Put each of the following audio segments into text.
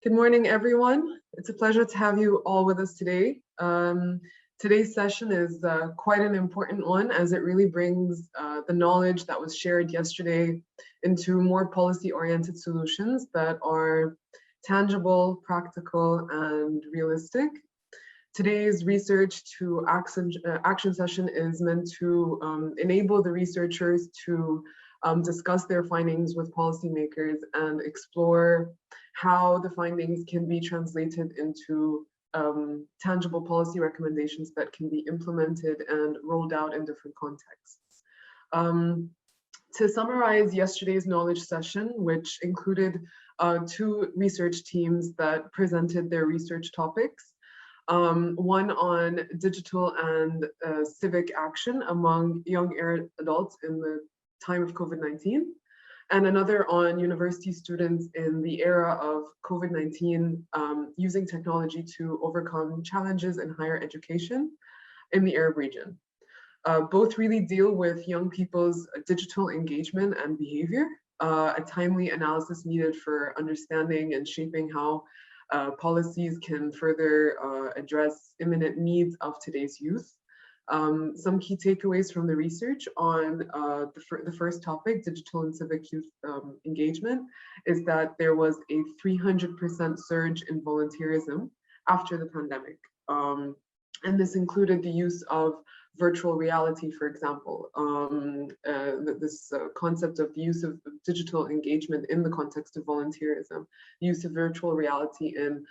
Good morning, everyone. It's a pleasure to have you all with us today. Today's session is quite an important one as it really brings the knowledge that was shared yesterday into more policy-oriented solutions that are tangible, practical, and realistic. Today's research to action session is meant to enable the researchers to discuss their findings with policymakers and explore how the findings can be translated into tangible policy recommendations that can be implemented and rolled out in different contexts. To summarize yesterday's knowledge session, which included two research teams that presented their research topics, one on digital and civic action among young adults in the time of COVID-19, and another on university students in the era of COVID-19 using technology to overcome challenges in higher education in the Arab region. Both really deal with young people's digital engagement and behavior, a timely analysis needed for understanding and shaping how policies can further address imminent needs of today's youth. Some key takeaways from the research on the first topic, digital and civic youth engagement, is that there was a 300% surge in volunteerism after the pandemic. And this included the use of virtual reality, for example, this concept of the use of digital engagement in the context of volunteerism, use of virtual reality in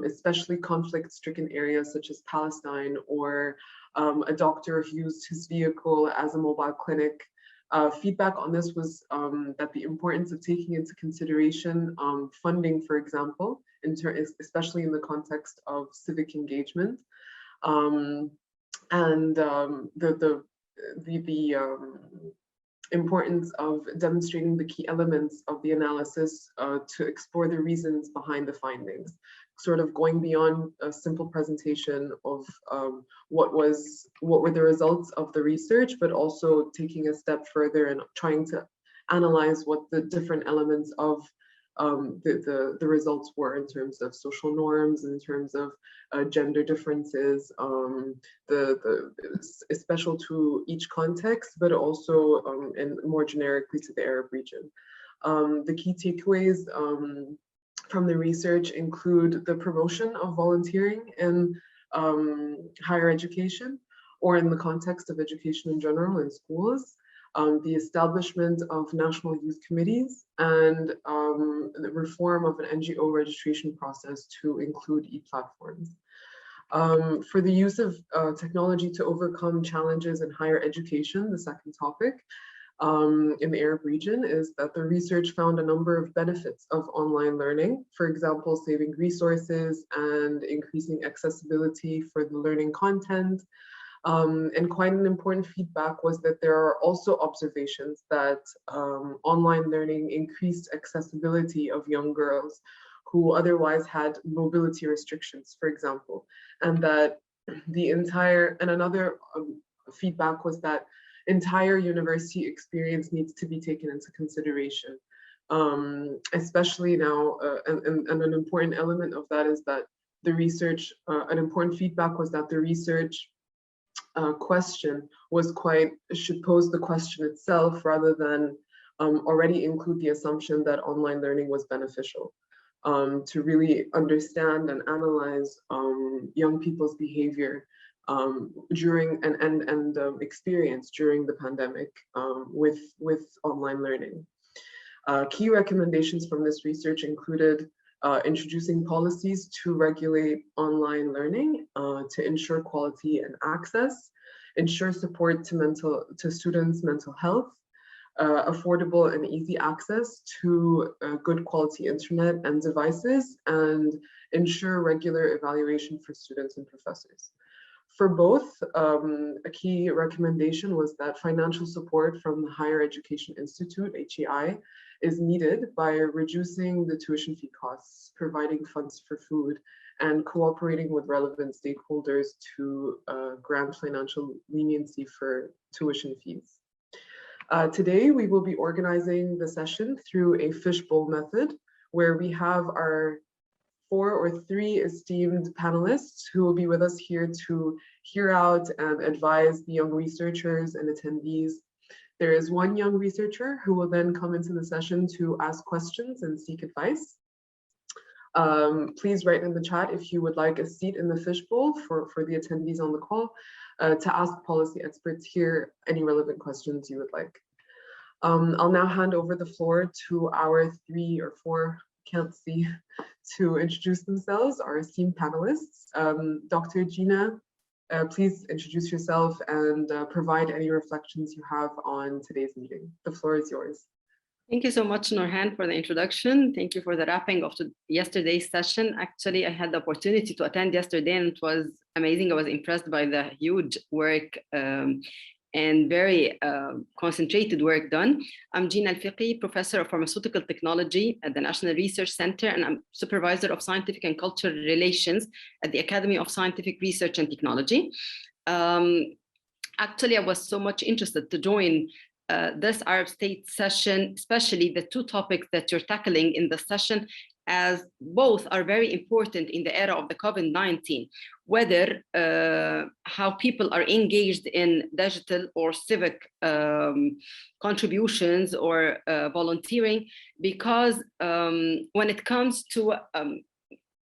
especially conflict-stricken areas such as Palestine, or a doctor who used his vehicle as a mobile clinic. Feedback on this was that the importance of taking into consideration funding, for example, especially in the context of civic engagement, and the importance of demonstrating the key elements of the analysis to explore the reasons behind the findings, sort of going beyond a simple presentation of what were the results of the research, but also taking a step further and trying to analyze what the different elements of the results were in terms of social norms, in terms of gender differences, special to each context, but also and more generically to the Arab region. The key takeaways from the research include the promotion of volunteering in higher education, or in the context of education in general in schools, the establishment of national youth committees, and the reform of an NGO registration process to include e-platforms. For the use of technology to overcome challenges in higher education, the second topic in the Arab region, is that the research found a number of benefits of online learning, for example, saving resources and increasing accessibility for the learning content. And quite an important feedback was that there are also observations that online learning increased accessibility of young girls who otherwise had mobility restrictions, for example, and that another feedback was that entire university experience needs to be taken into consideration, especially now, and an important element of that is that the research, an important feedback was that the research question should pose the question itself rather than already include the assumption that online learning was beneficial, to really understand and analyze young people's behavior during and experience during the pandemic with online learning. Key recommendations from this research included introducing policies to regulate online learning to ensure quality and access, ensure support to students' mental health, affordable and easy access to good quality internet and devices, and ensure regular evaluation for students and professors. For both, a key recommendation was that financial support from the Higher Education Institute, HEI, is needed by reducing the tuition fee costs, providing funds for food, and cooperating with relevant stakeholders to grant financial leniency for tuition fees. Today, we will be organizing the session through a fishbowl method, where we have our 4 or 3 esteemed panelists who will be with us here to hear out and advise the young researchers and attendees. There is 1 young researcher who will then come into the session to ask questions and seek advice. Please write in the chat if you would like a seat in the fishbowl for the attendees on the call to ask policy experts here any relevant questions you would like. I'll now hand over the floor to our 3 or 4, can't see, to introduce themselves, our esteemed panelists. Dr. Gina, please introduce yourself and provide any reflections you have on today's meeting. The floor is yours. Thank you so much, Norhan, for the introduction. Thank you for the wrapping of yesterday's session. Actually, I had the opportunity to attend yesterday and it was amazing. I was impressed by the huge work and very concentrated work done. I'm Gina Al-Fiqi, Professor of Pharmaceutical Technology at the National Research Center, and I'm Supervisor of Scientific and Cultural Relations at the Academy of Scientific Research and Technology. Actually, I was so much interested to join this Arab State session, especially the 2 topics that you're tackling in the session, as both are very important in the era of the COVID-19, whether how people are engaged in digital or civic contributions or volunteering, because when it comes to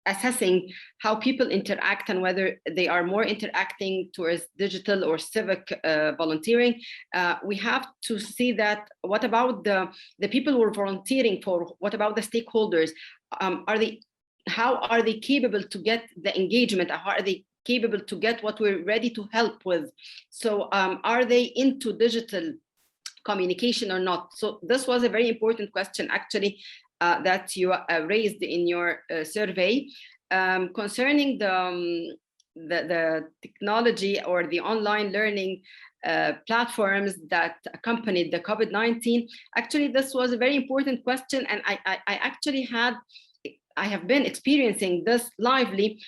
assessing how people interact and whether they are more interacting towards digital or civic volunteering, we have to see that what about the people who are volunteering for, what about the stakeholders? How are they capable to get the engagement? How are they capable to get what we're ready to help with? So are they into digital communication or not? So this was a very important question actually that you raised in your survey concerning the technology or the online learning platforms that accompanied the COVID-19. Actually, this was a very important question, and I have been experiencing this lively,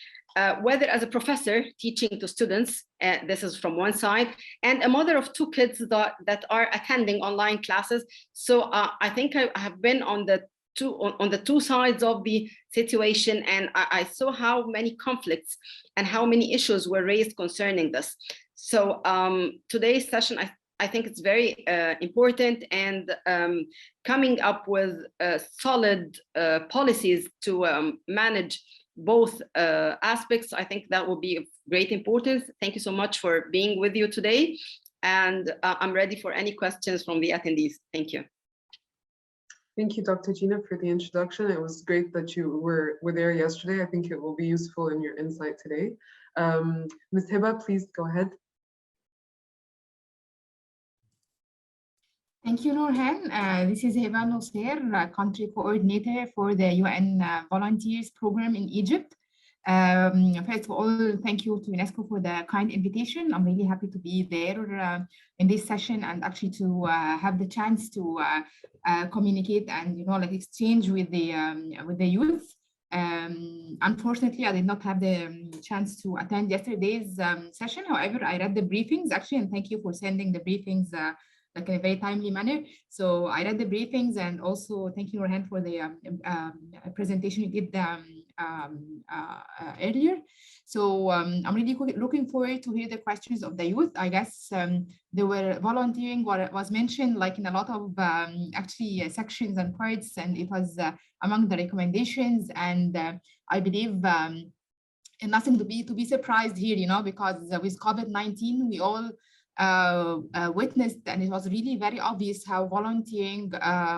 whether as a professor teaching to students, this is from one side, and a mother of 2 kids that are attending online classes. So I think I have been on the 2 sides of the situation, and I saw how many conflicts and how many issues were raised concerning this. So today's session, I think it's very important, and coming up with solid policies to manage both aspects, I think that will be of great importance. Thank you so much for being with you today, and I'm ready for any questions from the attendees. Thank you. Thank you, Dr. Gina, for the introduction. It was great that you were there yesterday. I think it will be useful in your insight today. Ms. Hiba, please go ahead. Thank you, Norhan. This is Hiba Nosser, Country Coordinator for the UN Volunteers Program in Egypt. First of all, thank you to UNESCO for the kind invitation. I'm really happy to be there in this session and actually to have the chance to communicate and exchange with the youth. Unfortunately, I did not have the chance to attend yesterday's session. However, I read the briefings actually, and thank you for sending the briefings like in a very timely manner. So I read the briefings, and also thank you, Norhan, for the presentation you did earlier. So I'm really looking forward to hear the questions of the youth. I guess they were volunteering, what was mentioned like in a lot of actually sections and parts, and it was among the recommendations. And I believe nothing to be surprised here, because with COVID-19, we all witnessed, and it was really very obvious how volunteering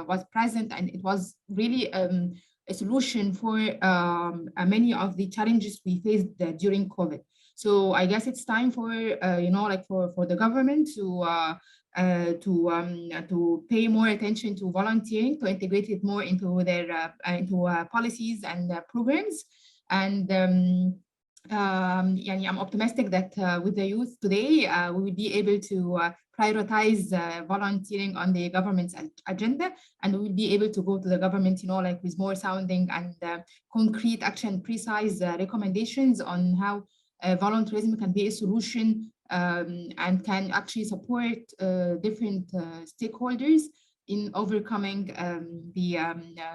was present, and it was really a solution for many of the challenges we faced during COVID. So I guess it's time for for the government to pay more attention to volunteering, to integrate it more into their policies and programs. And I'm optimistic that with the youth today, we will be able to prioritize volunteering on the government's agenda, and we will be able to go to the government, with more sounding and concrete action, precise recommendations on how volunteerism can be a solution and can actually support different stakeholders in overcoming the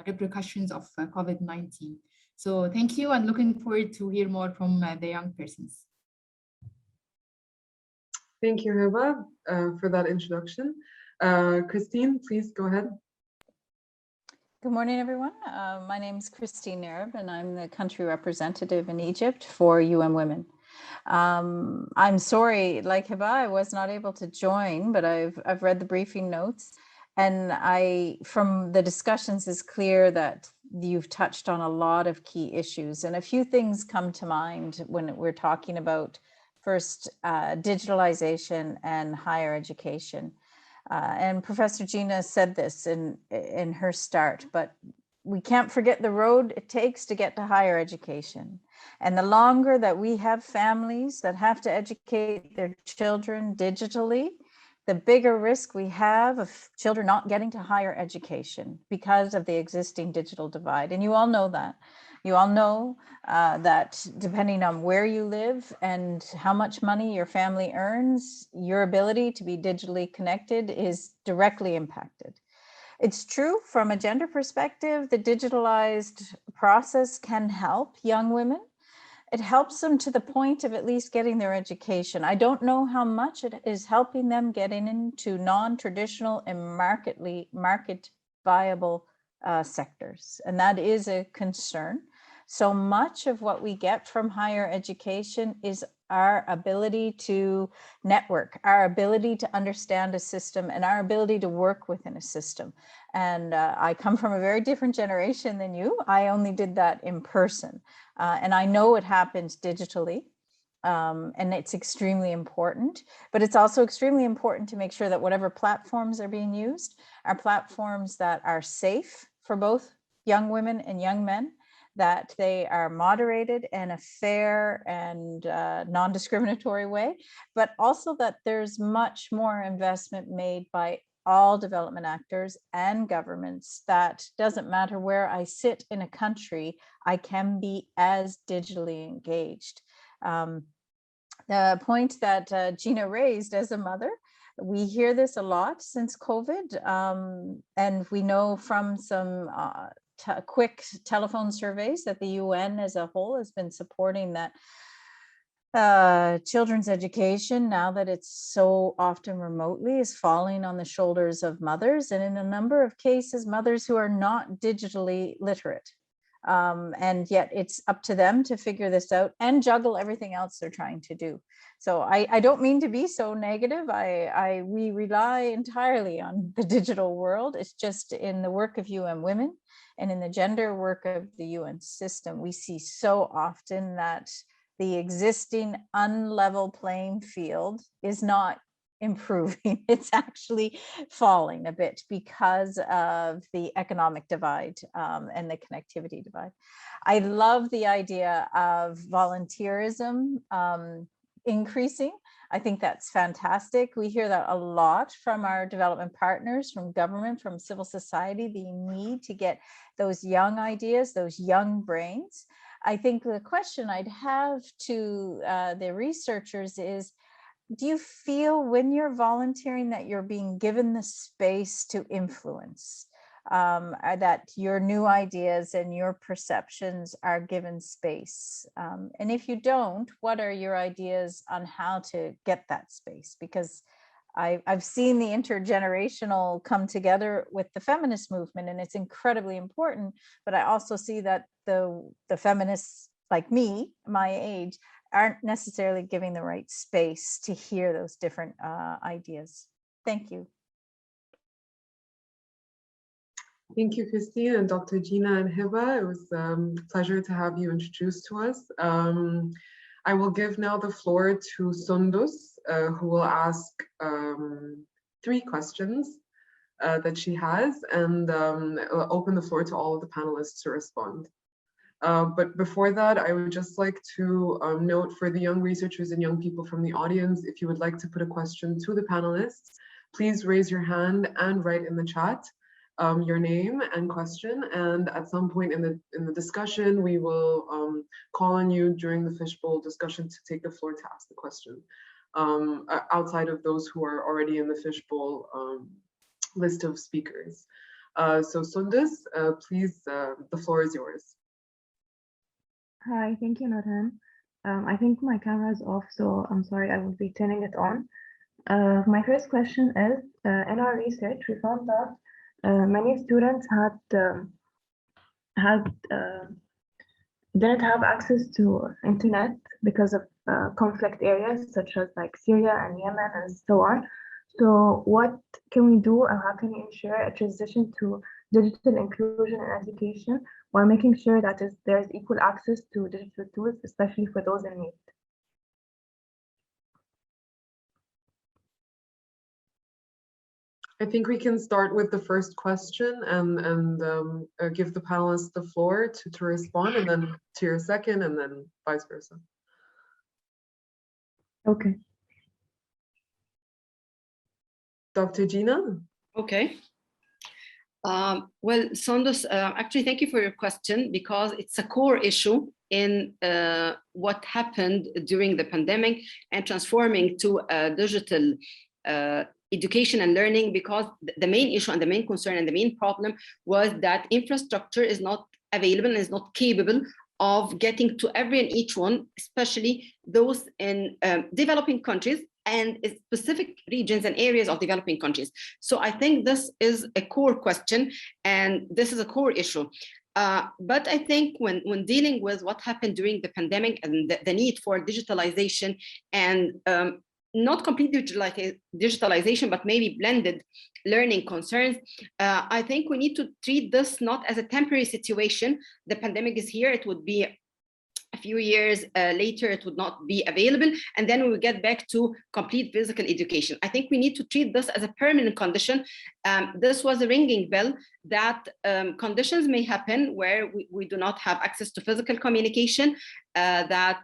repercussions of COVID-19. So thank you, and looking forward to hear more from the young persons. Thank you, Hiba, for that introduction. Christine, please go ahead. Good morning, everyone. My name is Christine Arab, and I'm the country representative in Egypt for Women. I'm sorry, like Hiba, I was not able to join, but I've read the briefing notes, and from the discussions is clear that you've touched on a lot of key issues, and a few things come to mind when we're talking about first digitalization and higher education. And Professor Gina said this in her start, but we can't forget the road it takes to get to higher education. And the longer that we have families that have to educate their children digitally, the bigger risk we have of children not getting to higher education because of the existing digital divide. And you all know that. You all know that depending on where you live and how much money your family earns, your ability to be digitally connected is directly impacted. It's true from a gender perspective, the digitalized process can help young women. It helps them to the point of at least getting their education. I don't know how much it is helping them getting into non-traditional and market viable sectors. And that is a concern. So much of what we get from higher education is our ability to network, our ability to understand a system, and our ability to work within a system. And I come from a very different generation than you. I only did that in person. And I know it happens digitally. And it's extremely important, but it's also extremely important to make sure that whatever platforms are being used are platforms that are safe for both young women and young men, that they are moderated in a fair and non-discriminatory way, but also that there's much more investment made by all development actors and governments. That doesn't matter where I sit in a country, I can be as digitally engaged. The point that Gina raised as a mother, we hear this a lot since COVID, and we know from some quick telephone surveys that the UN as a whole has been supporting that children's education, now that it's so often remotely, is falling on the shoulders of mothers, and in a number of cases, mothers who are not digitally literate. And yet it's up to them to figure this out and juggle everything else they're trying to do. So I don't mean to be so negative. We rely entirely on the digital world. It's just in the work of UN Women and in the gender work of the UN system, we see so often that the existing unlevel playing field is not improving. It's actually falling a bit because of the economic divide and the connectivity divide. I love the idea of volunteerism increasing. I think that's fantastic. We hear that a lot from our development partners, from government, from civil society, the need to get those young ideas, those young brains. I think the question I'd have to the researchers is, do you feel when you're volunteering that you're being given the space to influence, that your new ideas and your perceptions are given space? And if you don't, what are your ideas on how to get that space? Because I've seen the intergenerational come together with the feminist movement, and it's incredibly important. But I also see that the feminists like me, my age, aren't necessarily giving the right space to hear those different ideas. Thank you. Thank you, Christine and Dr. Gina and Hiba. It was a pleasure to have you introduced to us. I will give now the floor to Sundus, who will ask 3 questions that she has, and open the floor to all of the panelists to respond. But before that, I would just like to note for the young researchers and young people from the audience, if you would like to put a question to the panelists, please raise your hand and write in the chat your name and question. And at some point in the discussion, we will call on you during the fishbowl discussion to take the floor to ask the question, outside of those who are already in the fishbowl list of speakers. So Sundus, please, the floor is yours. Hi, thank you, Nurhan. I think my camera is off, so I'm sorry, I will be turning it on. My first question is, in our research, we found that many students had didn't have access to internet because of conflict areas such as like Syria and Yemen and so on. So what can we do, or how can we ensure a transition to digital inclusion in education while making sure that there's equal access to digital tools, especially for those in need? I think we can start with the first question and give the panelists the floor to respond, and then to your second, and then vice versa. Okay. Dr. Gina? Okay. Well, Sondos, actually, thank you for your question, because it's a core issue in what happened during the pandemic and transforming to digital education and learning, because the main issue and the main concern and the main problem was that infrastructure is not available and is not capable of getting to every and each one, especially those in developing countries and specific regions and areas of developing countries. So I think this is a core question, and this is a core issue. But I think when dealing with what happened during the pandemic and the need for digitalization and not complete digitalization, but maybe blended learning concerns, I think we need to treat this not as a temporary situation. The pandemic is here, it would be a few years later, it would not be available, and then we will get back to complete physical education. I think we need to treat this as a permanent condition. This was a ringing bell that conditions may happen where we do not have access to physical communication, that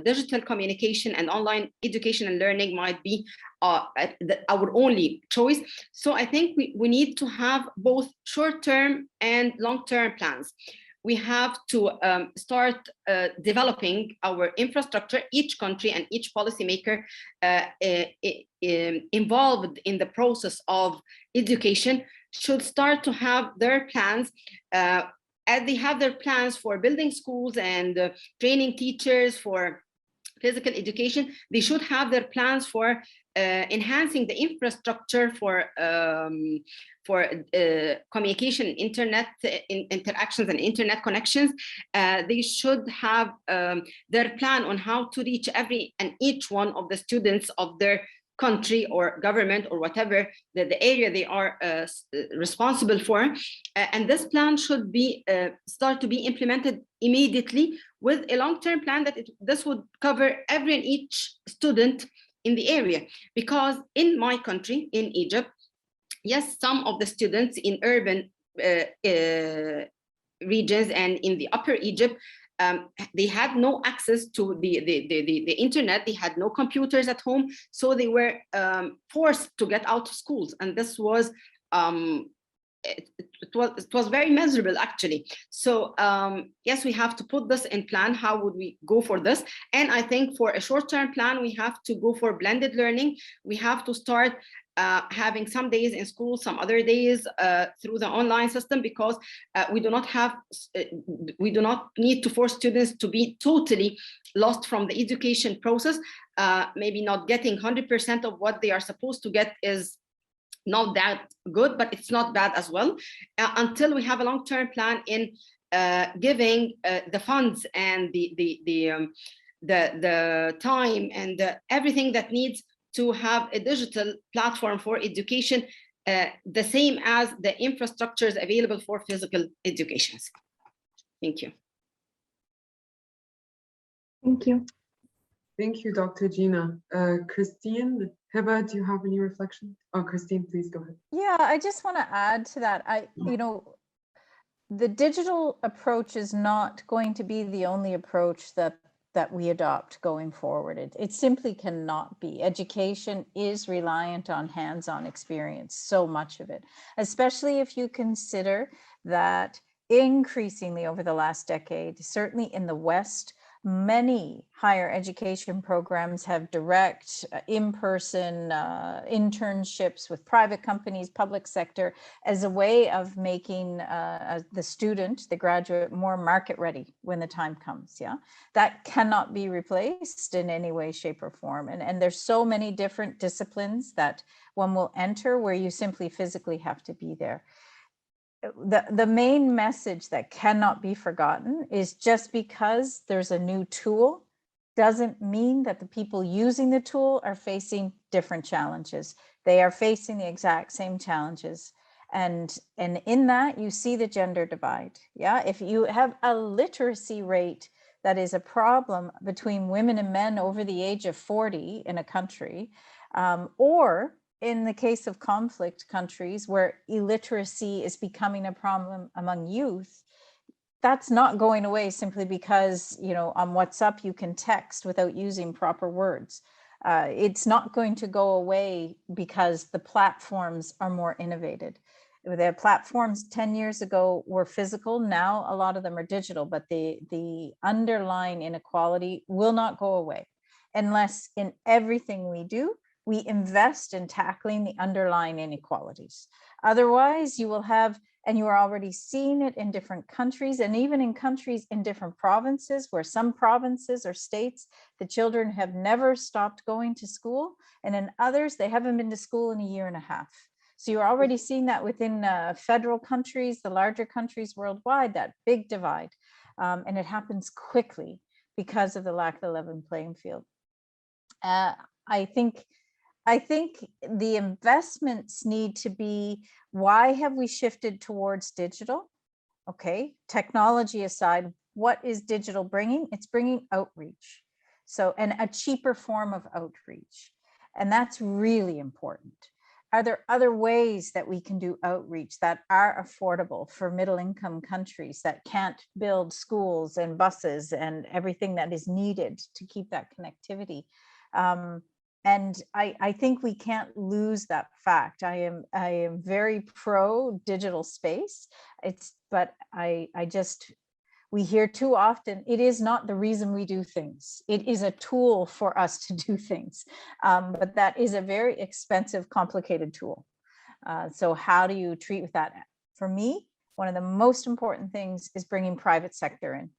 digital communication and online education and learning might be our only choice. So I think we need to have both short-term and long-term plans. We have to start developing our infrastructure. Each country and each policymaker involved in the process of education should start to have their plans. As they have their plans for building schools and training teachers for physical education, they should have their plans for enhancing the infrastructure for communication, internet interactions and internet connections. They should have their plan on how to reach every and each one of the students of their country or government or whatever the area they are responsible for. And this plan should be start to be implemented immediately with a long-term plan that this would cover every and each student in the area. Because in my country, in Egypt, yes, some of the students in urban regions and in the upper Egypt, they had no access to the internet, they had no computers at home, so they were forced to get out of schools. And this was, it was very miserable, actually. So yes, we have to put this in plan. How would we go for this? And I think for a short-term plan, we have to go for blended learning. We have to start having some days in school, some other days through the online system, because we do not need to force students to be totally lost from the education process. Maybe not getting 100% of what they are supposed to get is not that good, but it's not bad as well, until we have a long-term plan in giving the funds and the time and everything that needs to have a digital platform for education, the same as the infrastructures available for physical education. Thank you. Thank you. Thank you, Dr. Gina. Christine, Heba, do you have any reflection? Oh, Christine, please go ahead. Yeah, I just want to add to that. The digital approach is not going to be the only approach that we adopt going forward. It simply cannot be. Education is reliant on hands-on experience, so much of it, especially if you consider that increasingly over the last decade, certainly in the West, Many higher education programs have direct in-person internships with private companies, public sector, as a way of making the student, the graduate, more market ready when the time comes. Yeah, that cannot be replaced in any way, shape, or form. And there's so many different disciplines that one will enter where you simply physically have to be there. The main message that cannot be forgotten is just because there's a new tool doesn't mean that the people using the tool are facing different challenges. They are facing the exact same challenges. And in that, you see the gender divide. Yeah, if you have a literacy rate that is a problem between women and men over the age of 40 in a country, or in the case of conflict countries where illiteracy is becoming a problem among youth, that's not going away simply because, you know, on WhatsApp you can text without using proper words. It's not going to go away because the platforms are more innovated. The platforms 10 years ago were physical. Now a lot of them are digital, but the underlying inequality will not go away unless in everything we do, we invest in tackling the underlying inequalities. Otherwise, you will have, and you are already seeing it in different countries, and even in countries in different provinces, where some provinces or states, the children have never stopped going to school, and in others, they haven't been to school in a year and a half. So you're already seeing that within federal countries, the larger countries worldwide, that big divide. And it happens quickly because of the lack of the level playing field. I think the investments need to be, why have we shifted towards digital? Okay, technology aside, what is digital bringing? It's bringing outreach. So, and a cheaper form of outreach. And that's really important. Are there other ways that we can do outreach that are affordable for middle income countries that can't build schools and buses and everything that is needed to keep that connectivity? And I think we can't lose that fact. I am very pro digital space. But we hear too often, it is not the reason we do things. It is a tool for us to do things. But that is a very expensive, complicated tool. So how do you treat with that? For me, one of the most important things is bringing private sector in,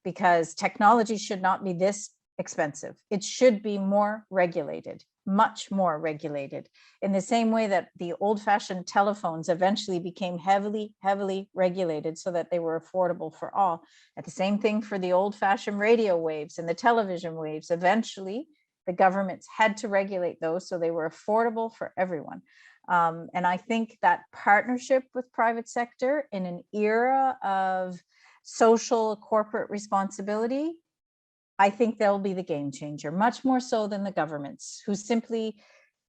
because technology should not be this expensive. It should be more regulated, much more regulated, in the same way that the old-fashioned telephones eventually became heavily regulated so that they were affordable for all. At the same thing for the old-fashioned radio waves and the television waves. Eventually, the governments had to regulate those so they were affordable for everyone. And I think that partnership with private sector in an era of social corporate responsibility, I think they'll be the game changer, much more so than the governments, who simply,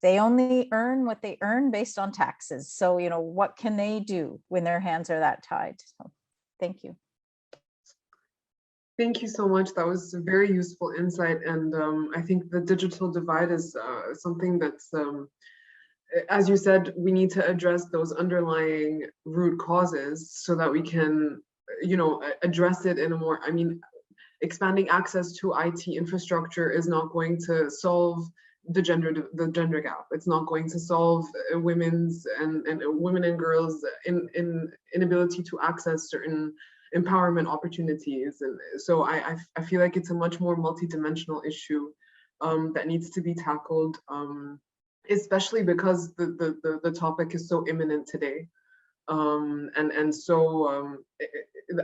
they only earn what they earn based on taxes. So, you know, what can they do when their hands are that tied? So, thank you. Thank you so much. That was a very useful insight. And I think the digital divide is something that's, as you said, we need to address those underlying root causes so that we can, you know, address it in a more, I mean, expanding access to IT infrastructure is not going to solve the gender gap. It's not going to solve women's and women and girls in inability to access certain empowerment opportunities. And so I feel like it's a much more multidimensional issue that needs to be tackled, especially because the topic is so imminent today.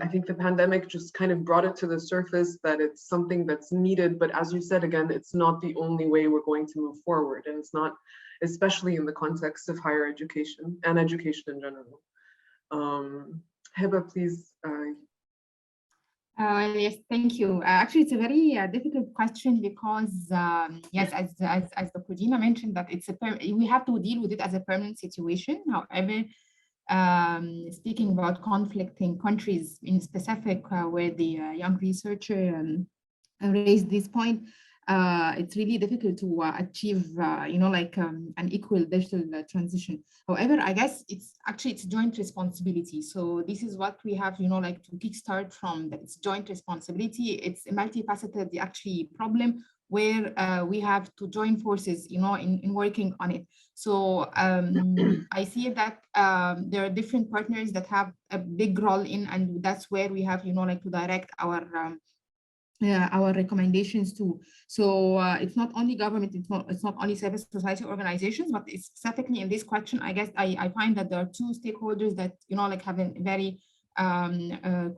I think the pandemic just kind of brought it to the surface that it's something that's needed, but as you said, again, it's not the only way we're going to move forward, and it's not, especially in the context of higher education and education in general. Heba, please. Yes, thank you. Actually, it's a very difficult question because, yes, as Dr. Dina mentioned, that we have to deal with it as a permanent situation. However, speaking about conflicting countries in specific, where the young researcher raised this point, it's really difficult to achieve, an equal digital transition. However, I guess it's joint responsibility. So this is what we have, to kickstart from. That it's joint responsibility. It's a multifaceted actually problem where we have to join forces, in working on it. So I see that there are different partners that have a big role in, and that's where we have, to direct our recommendations too. So it's not only government, it's not only civil society organizations, but specifically in this question, I guess I find that there are two stakeholders that, have a very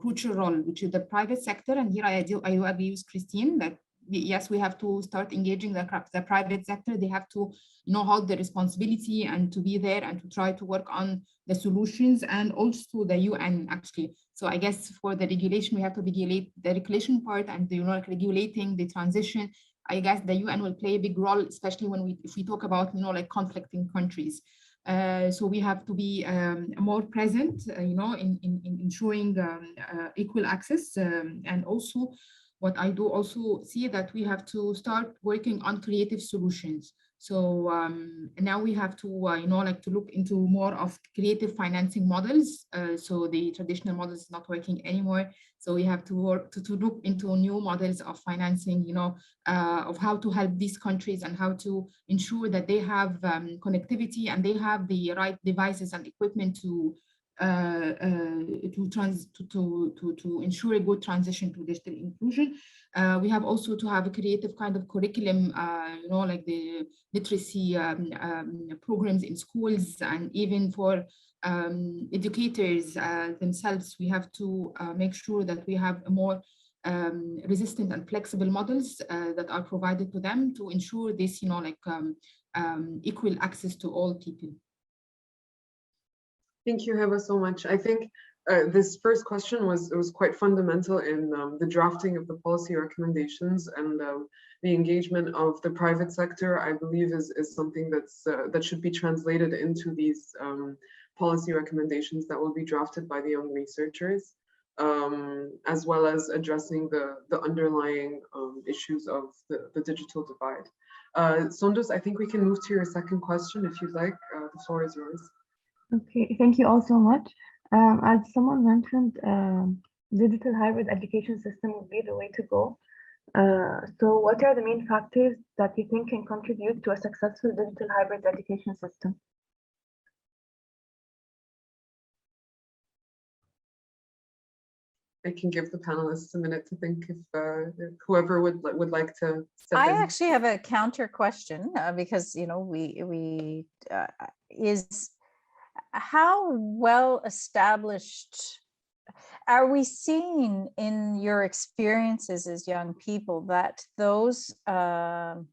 crucial role, which is the private sector. And here I do agree with Christine that yes, we have to start engaging the private sector. They have to hold the responsibility and to be there and to try to work on the solutions, and also the UN actually. So I guess for the regulation, we have to regulate the regulation part and regulating the transition. I guess the UN will play a big role, especially if we talk about conflicting countries. So we have to be more present, in ensuring equal access, and also what I do also see that we have to start working on creative solutions. So now we have to, to look into more of creative financing models. So the traditional model is not working anymore. So we have to work to look into new models of financing, of how to help these countries and how to ensure that they have connectivity and they have the right devices and equipment to ensure a good transition to digital inclusion. We have also to have a creative kind of curriculum, like the literacy programs in schools, and even for educators themselves, we have to make sure that we have a more resistant and flexible models that are provided to them to ensure this, equal access to all people. Thank you, Heba, so much. I think this first question was quite fundamental in the drafting of the policy recommendations, and the engagement of the private sector, I believe, is something that should be translated into these policy recommendations that will be drafted by the young researchers, as well as addressing the underlying issues of the digital divide. Sondus, I think we can move to your second question if you'd like. The floor is yours. Okay, thank you all so much. As someone mentioned, digital hybrid education system would be the way to go. So what are the main factors that you think can contribute to a successful digital hybrid education system? I can give the panelists a minute to think if whoever would like to step in. I actually have a counter question because is how well established are we seeing in your experiences as young people that those the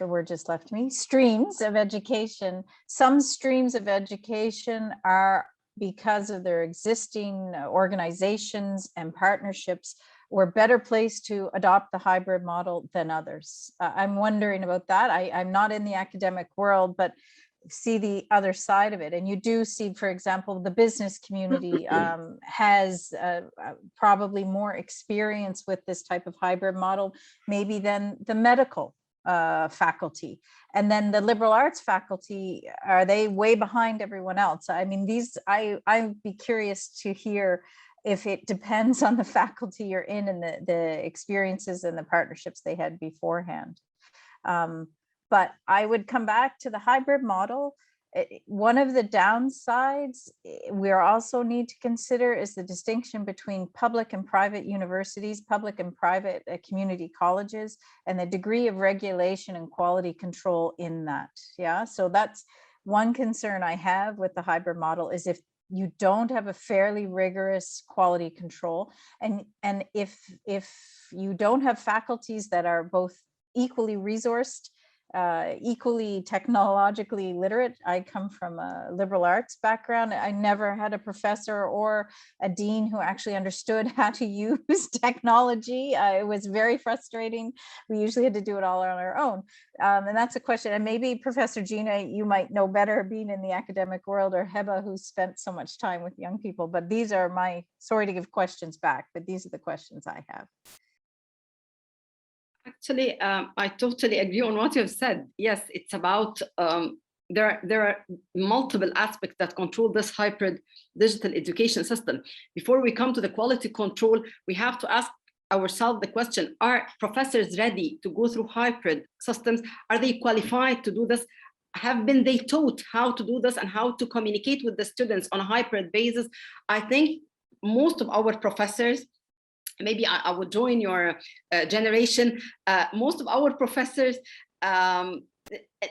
word just left me, streams of education, some streams of education are, because of their existing organizations and partnerships, we're better placed to adopt the hybrid model than others? I'm wondering about that. I'm not in the academic world, but see the other side of it. And you do see, for example, the business community has probably more experience with this type of hybrid model, maybe than the medical faculty. And then the liberal arts faculty, are they way behind everyone else? I mean, I'd be curious to hear if it depends on the faculty you're in and the experiences and the partnerships they had beforehand. But I would come back to the hybrid model. One of the downsides we also need to consider is the distinction between public and private universities, public and private community colleges, and the degree of regulation and quality control in that. Yeah, so that's one concern I have with the hybrid model, is if you don't have a fairly rigorous quality control, and if you don't have faculties that are both equally resourced, equally technologically literate. I come from a liberal arts background. I never had a professor or a dean who actually understood how to use technology. It was very frustrating. We usually had to do it all on our own. And that's a question. And maybe Professor Gina, you might know better being in the academic world, or Heba, who's spent so much time with young people. But these are sorry to give questions back, but these are the questions I have. Actually, I totally agree on what you've said. Yes, it's about, there are multiple aspects that control this hybrid digital education system. Before we come to the quality control, we have to ask ourselves the question, are professors ready to go through hybrid systems? Are they qualified to do this? Have been they taught how to do this and how to communicate with the students on a hybrid basis? I think most of our professors, maybe I would join your generation, most of our professors,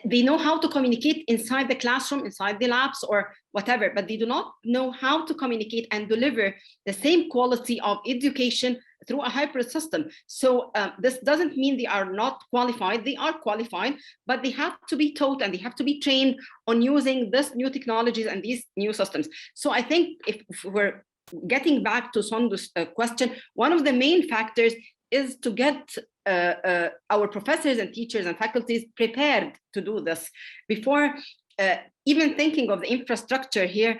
they know how to communicate inside the classroom, inside the labs or whatever, but they do not know how to communicate and deliver the same quality of education through a hybrid system. So this doesn't mean they are not qualified. They are qualified, but they have to be taught and they have to be trained on using this new technologies and these new systems. So I think if we're getting back to Sondu's question, one of the main factors is to get our professors and teachers and faculties prepared to do this before even thinking of the infrastructure here.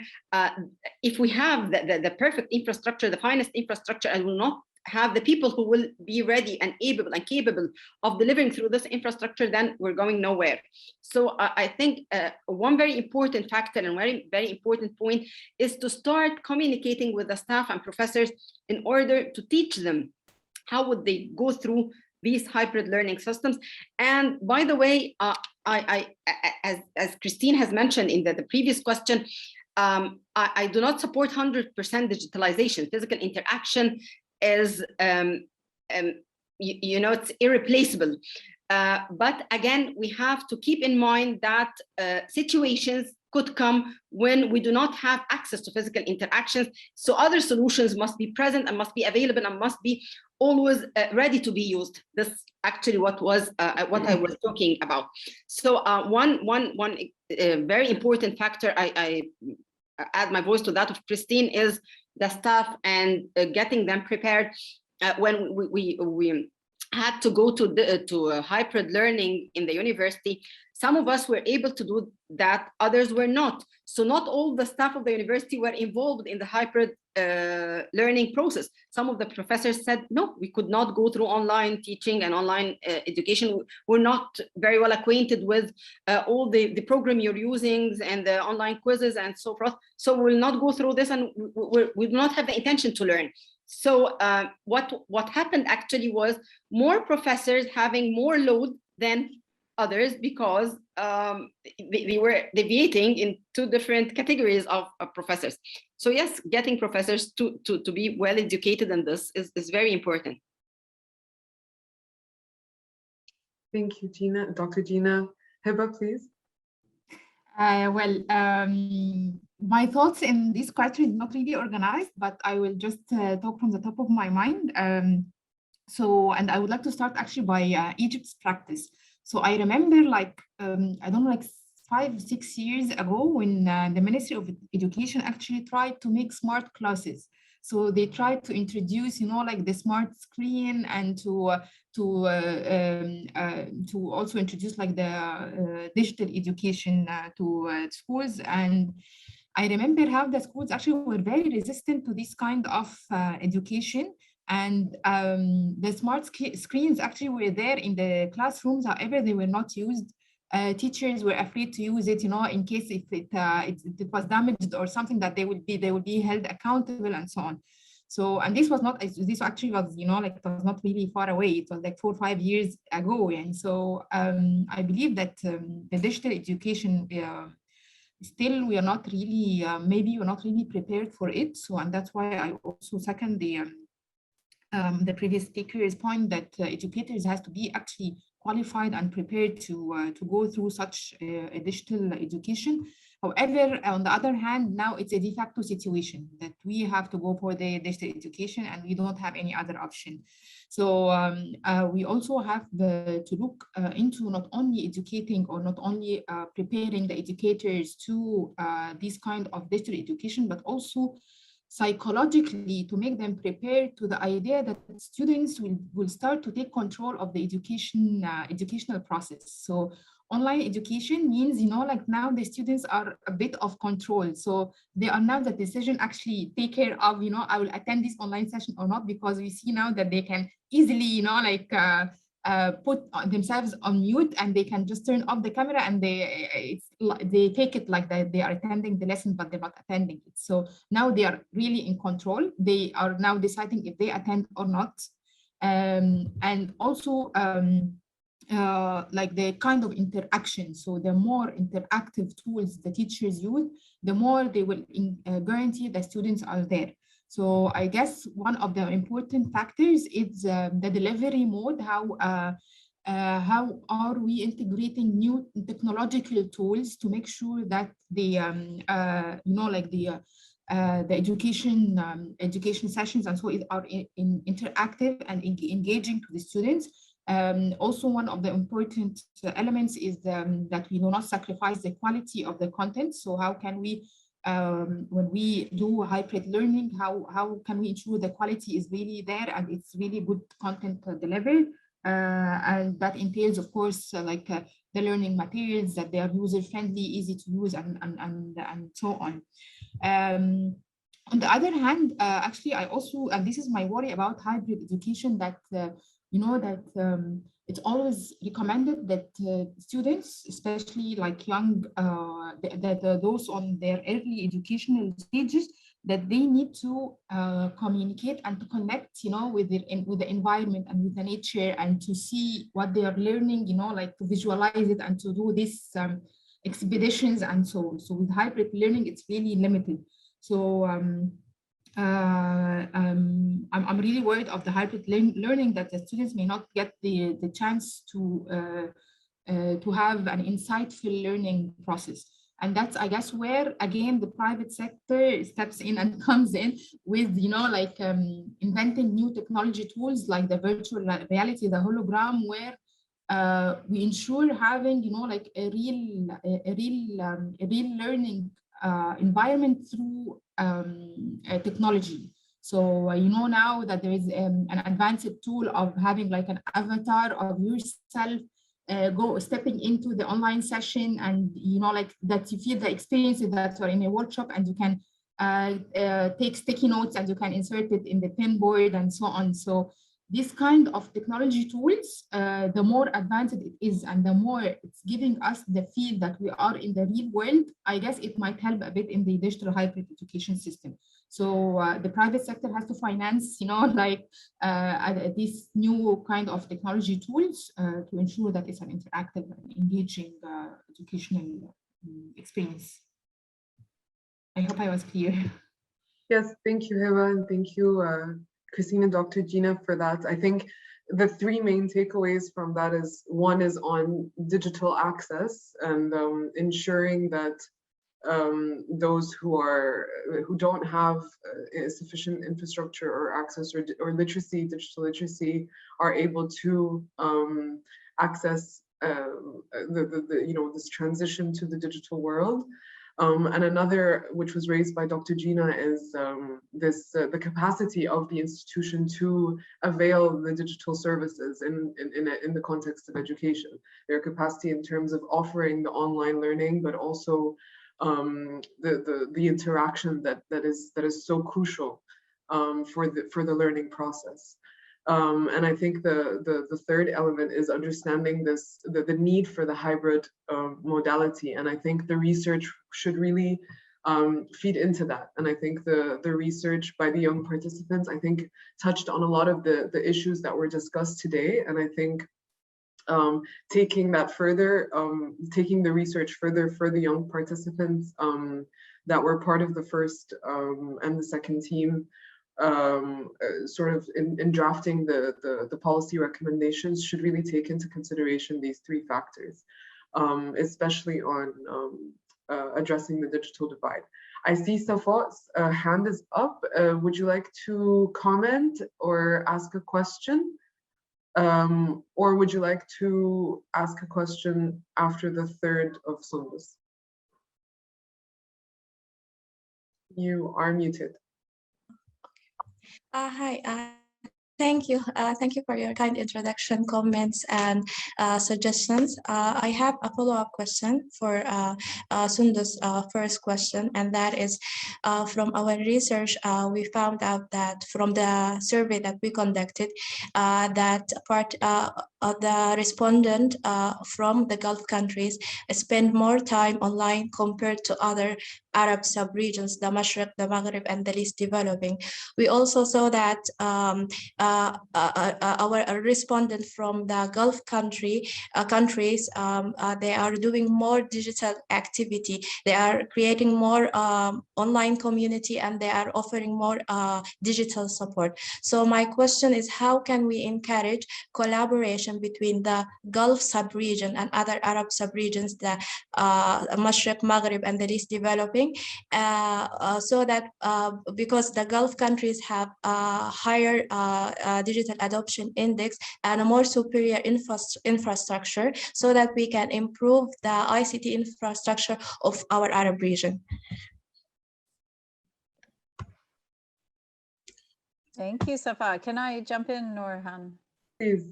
If we have the perfect infrastructure, the finest infrastructure, and will not have the people who will be ready and able and capable of delivering through this infrastructure, then we're going nowhere. So I think one very important factor and very important point is to start communicating with the staff and professors in order to teach them how would they go through these hybrid learning systems. And by the way, as Christine has mentioned in the previous question, I do not support 100% digitalization. Physical interaction is, it's irreplaceable. But again, we have to keep in mind that situations could come when we do not have access to physical interactions. So other solutions must be present and must be available and must be always ready to be used. This actually what I was talking about. So one very important factor, I add my voice to that of Christine, is the staff and getting them prepared. When we had to go to hybrid learning in the university, some of us were able to do that, others were not. So not all the staff of the university were involved in the hybrid learning process. Some of the professors said, no, we could not go through online teaching and online education. We're not very well acquainted with all the program you're using and the online quizzes and so forth. So we'll not go through this, and we do not have the intention to learn. So what happened actually was more professors having more load than others, because they were deviating in two different categories of professors. So yes, getting professors to be well educated in this is very important. Thank you, Gina. Dr. Gina. Heba, please. My thoughts in this question is not really organized, but I will just talk from the top of my mind. And I would like to start actually by Egypt's practice. So I remember, like, I don't know, like 5-6 years ago, when the Ministry of Education actually tried to make smart classes. So they tried to introduce, like the smart screen, and to also introduce like the digital education to schools. And I remember how the schools actually were very resistant to this kind of education. And the smart screens actually were there in the classrooms, however, they were not used. Teachers were afraid to use it, in case if it was damaged or something, that they would be held accountable and so on. So, and this actually was, like, it was not really far away. It was like 4 or 5 years ago. And so I believe that the digital education, still we are not really, maybe we're not really prepared for it. So, and that's why I also second the previous speaker's point that educators has to be actually qualified and prepared to go through such a digital education. However, on the other hand, now it's a de facto situation that we have to go for the digital education and we don't have any other option. So we also have to look into not only educating or not only preparing the educators to this kind of digital education, but also psychologically to make them prepared to the idea that students will start to take control of the educational process. So online education means, like now the students are a bit of control. So they are now the decision actually take care of, I will attend this online session or not, because we see now that they can easily, put themselves on mute, and they can just turn off the camera, and they take it like that they are attending the lesson, but they're not attending it. So now they are really in control. They are now deciding if they attend or not. And also like the kind of interaction. So the more interactive tools the teachers use, the more they will guarantee the students are there. So I guess one of the important factors is the delivery mode. How are we integrating new technological tools to make sure that the like the education sessions and so are interactive and engaging to the students. Also, one of the important elements is that we do not sacrifice the quality of the content. So how can we, when we do hybrid learning, how can we ensure the quality is really there and it's really good content delivered? And that entails, of course, the learning materials, that they are user-friendly, easy to use, and so on. On the other hand, actually, I also, and this is my worry about hybrid education, that it's always recommended that students, especially like young, those on their early educational stages, that they need to communicate and to connect, with the environment and with the nature, and to see what they are learning, like to visualize it and to do these expeditions and so on. So with hybrid learning, it's really limited. So I'm really worried of the hybrid learning, that the students may not get the chance to have an insightful learning process. And that's, I guess, where again the private sector steps in and comes in with, inventing new technology tools like the virtual reality, the hologram, where we ensure having, like a real learning environment through technology. So now that there is an advanced tool of having like an avatar of yourself stepping into the online session, and like that you feel the experiences that are in a workshop, and you can take sticky notes and you can insert it in the pinboard and so on. So this kind of technology tools, the more advanced it is and the more it's giving us the feel that we are in the real world, I guess it might help a bit in the digital hybrid education system. So the private sector has to finance, these new kind of technology tools to ensure that it's an interactive and engaging educational experience. I hope I was clear. Yes, thank you, Heba, and thank you, Christine and Dr. Gina, for that. I think the three main takeaways from that is, one is on digital access and ensuring that those who don't have sufficient infrastructure or access or literacy, digital literacy, are able to access this transition to the digital world. And another, which was raised by Dr. Gina, is the capacity of the institution to avail the digital services in the context of education. Their capacity in terms of offering the online learning, but also the interaction that is so crucial for the learning process. And I think the third element is understanding the need for the hybrid modality. And I think the research should really feed into that. And I think the research by the young participants, I think, touched on a lot of the issues that were discussed today. And I think taking that further, taking the research further for the young participants that were part of the first and the second team, sort of in drafting the policy recommendations, should really take into consideration these three factors, especially on addressing the digital divide. I see Safat's hand is up. Would you like to comment or ask a question? Or would you like to ask a question after the third of Sundus? You are muted. Hi, Thank you. Thank you for your kind introduction, comments, and suggestions. I have a follow-up question for Sundu's first question, and that is from our research, we found out that from the survey that we conducted, that the respondent from the Gulf countries spend more time online compared to other Arab sub-regions, the Mashriq, the Maghreb, and the least developing. We also saw that our respondent from the Gulf countries, they are doing more digital activity. They are creating more online community, and they are offering more digital support. So my question is, how can we encourage collaboration between the Gulf sub-region and other Arab sub-regions, the Mashriq, Maghreb, and the least developing, so that because the Gulf countries have a higher digital adoption index and a more superior infrastructure, so that we can improve the ICT infrastructure of our Arab region. Thank you, Safa. Can I jump in, Nurhan? Please.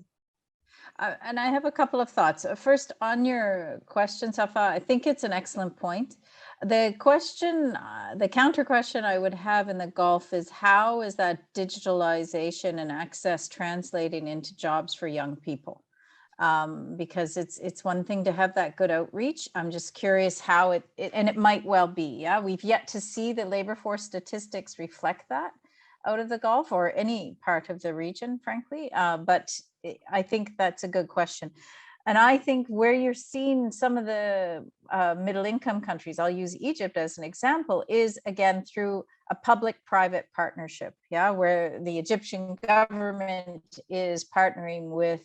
And I have a couple of thoughts. First, on your question, Safa, I think it's an excellent point. The question, the counter question I would have in the Gulf is, how is that digitalization and access translating into jobs for young people? Because it's one thing to have that good outreach. I'm just curious how and it might well be, yeah, we've yet to see the labor force statistics reflect that out of the Gulf or any part of the region, frankly, but I think that's a good question. And I think where you're seeing some of the middle income countries, I'll use Egypt as an example, is again through a public-private partnership, yeah, where the Egyptian government is partnering with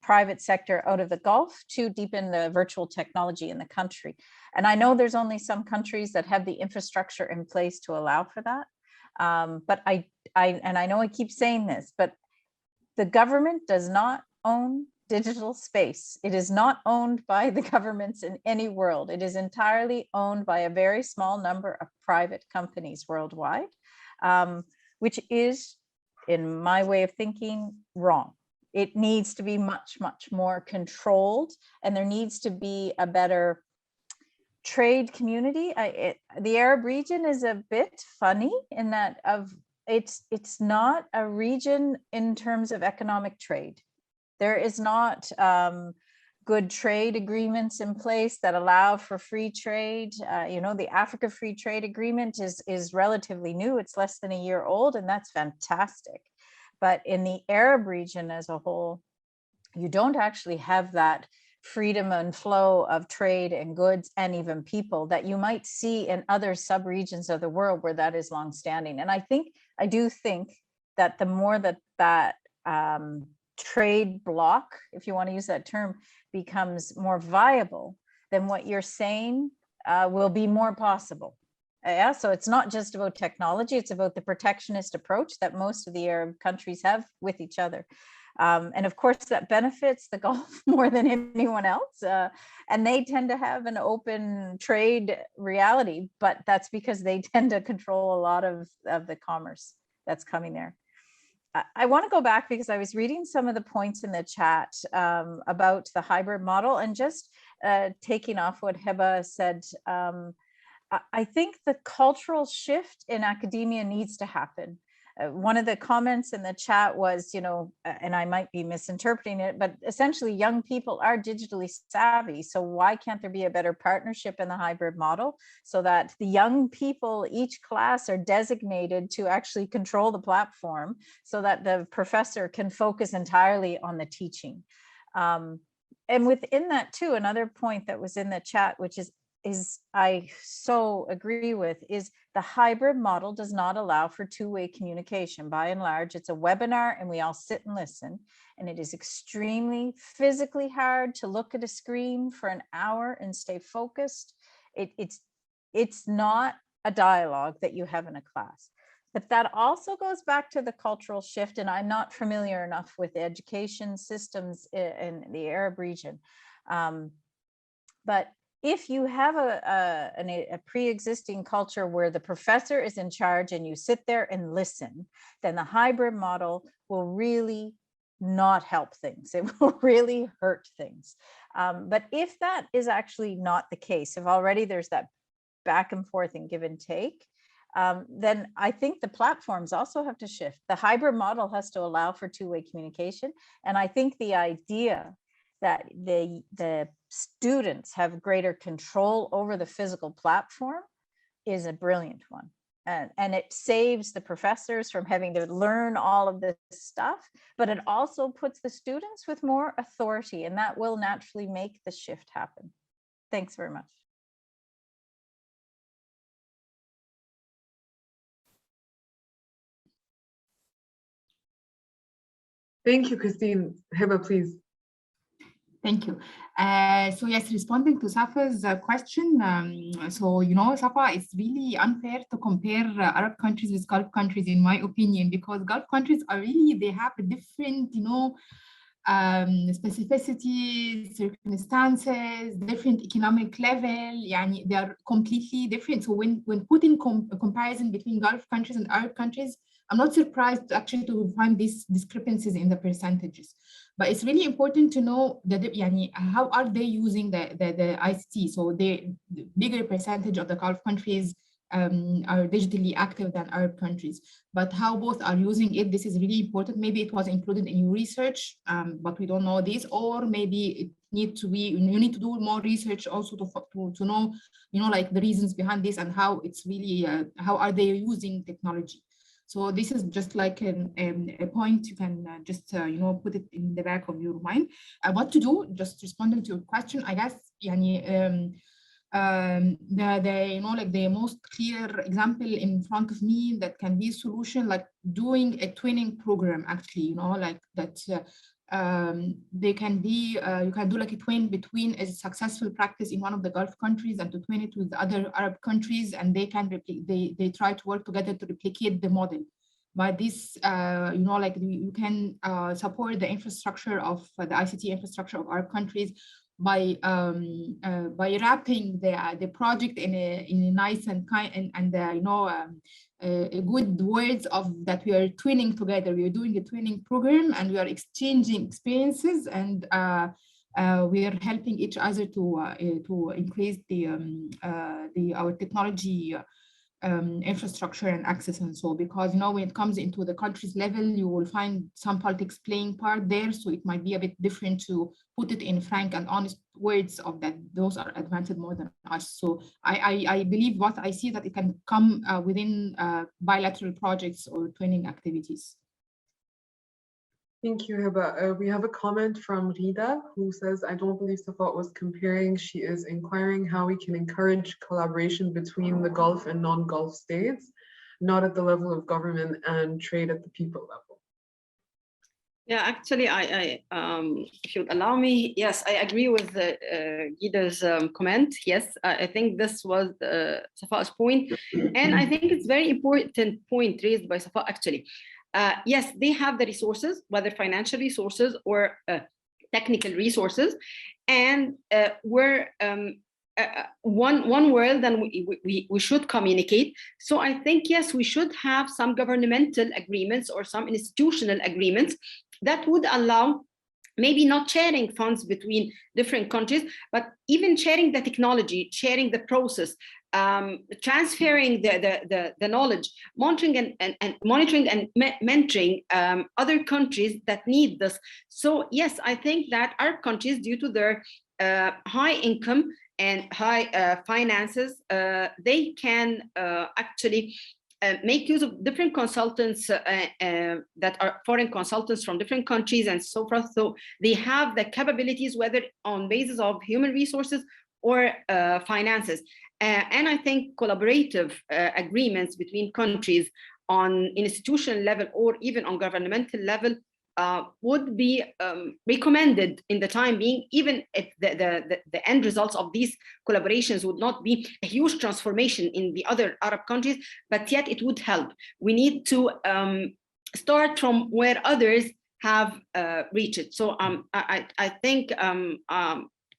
private sector out of the Gulf to deepen the virtual technology in the country. And I know there's only some countries that have the infrastructure in place to allow for that. But I know I keep saying this, but the government does not own digital space. It is not owned by the governments in any world. It is entirely owned by a very small number of private companies worldwide, which is, in my way of thinking, wrong. It needs to be much, much more controlled, and there needs to be a better trade community. The Arab region is a bit funny in that it's not a region in terms of economic trade. There is not good trade agreements in place that allow for free trade. You know, the Africa Free Trade Agreement is relatively new. It's less than a year old, and that's fantastic. But in the Arab region as a whole, you don't actually have that freedom and flow of trade and goods and even people that you might see in other sub-regions of the world where that is longstanding. And I do think that the more that trade block, if you want to use that term, becomes more viable, then what you're saying will be more possible. Yeah, so it's not just about technology, it's about the protectionist approach that most of the Arab countries have with each other. And of course, that benefits the Gulf more than anyone else. And they tend to have an open trade reality, but that's because they tend to control a lot of the commerce that's coming there. I want to go back because I was reading some of the points in the chat about the hybrid model, and just taking off what Heba said, I think the cultural shift in academia needs to happen. One of the comments in the chat was, you know, and I might be misinterpreting it, but essentially young people are digitally savvy. So why can't there be a better partnership in the hybrid model so that the young people, each class, are designated to actually control the platform so that the professor can focus entirely on the teaching. And within that too, another point that was in the chat, which is I so agree with, is the hybrid model does not allow for two-way communication. By and large, it's a webinar and we all sit and listen. And it is extremely physically hard to look at a screen for an hour and stay focused. It's not a dialogue that you have in a class. But that also goes back to the cultural shift. And I'm not familiar enough with the education systems in the Arab region. But if you have a pre-existing culture where the professor is in charge and you sit there and listen, then the hybrid model will really not help things. It will really hurt things. But if that is actually not the case, if already there's that back and forth and give and take, then I think the platforms also have to shift. The hybrid model has to allow for two-way communication. And I think the idea that the students have greater control over the physical platform is a brilliant one. And it saves the professors from having to learn all of this stuff, but it also puts the students with more authority, and that will naturally make the shift happen. Thanks very much. Thank you, Christine. Heba, please. Thank you. So yes, responding to Safa's question, so Safa, it's really unfair to compare Arab countries with Gulf countries, in my opinion, because Gulf countries are really, they have a different, specificities, circumstances, different economic level. They are completely different. So when putting a comparison between Gulf countries and Arab countries, I'm not surprised actually to find these discrepancies in the percentages. But it's really important to know that how are they using the ICT. So the bigger percentage of the Gulf countries are digitally active than Arab countries, but how both are using it, this is really important. Maybe it was included in your research, but we don't know this, or maybe it needs to be, you need to do more research also to know, like the reasons behind this and how it's really, how are they using technology. So this is just like a point you can just, put it in the back of your mind. What to do, just responding to your question, I guess, the most clear example in front of me that can be a solution, like doing a twinning program, actually, like that they can be, you can do like a twin between a successful practice in one of the Gulf countries and to twin it with other Arab countries, and they can they try to work together to replicate the model. By this, you can support the infrastructure of the ICT infrastructure of Arab countries by wrapping the project in a nice and kind and good words of that we are twinning together. We are doing a twinning program and we are exchanging experiences, and we are helping each other to increase our technology infrastructure and access and so, because when it comes into the country's level, you will find some politics playing part there, so it might be a bit different to put it in frank and honest words of that those are advanced more than us. So I believe what I see that it can come within bilateral projects or twinning activities. Thank you, Heba. We have a comment from Rida who says, I don't believe Safa was comparing. She is inquiring how we can encourage collaboration between the Gulf and non-Gulf states, not at the level of government and trade at the people level. Yeah, actually, I if you allow me, yes, I agree with Gida's comment. Yes, I think this was Safa's point. And I think it's very important point raised by Safa, actually. Yes, they have the resources, whether financial resources or technical resources, and we're one world, and we should communicate. So I think, yes, we should have some governmental agreements or some institutional agreements that would allow maybe not sharing funds between different countries, but even sharing the technology, sharing the process, transferring the knowledge, monitoring and mentoring other countries that need this. So yes, I think that Arab countries, due to their high income and high finances, they can actually make use of different consultants that are foreign consultants from different countries and so forth. So they have the capabilities, whether on basis of human resources or finances. And I think collaborative agreements between countries on institutional level or even on governmental level would be recommended in the time being, even if the end results of these collaborations would not be a huge transformation in the other Arab countries, but yet it would help. We need to start from where others have reached it. So I think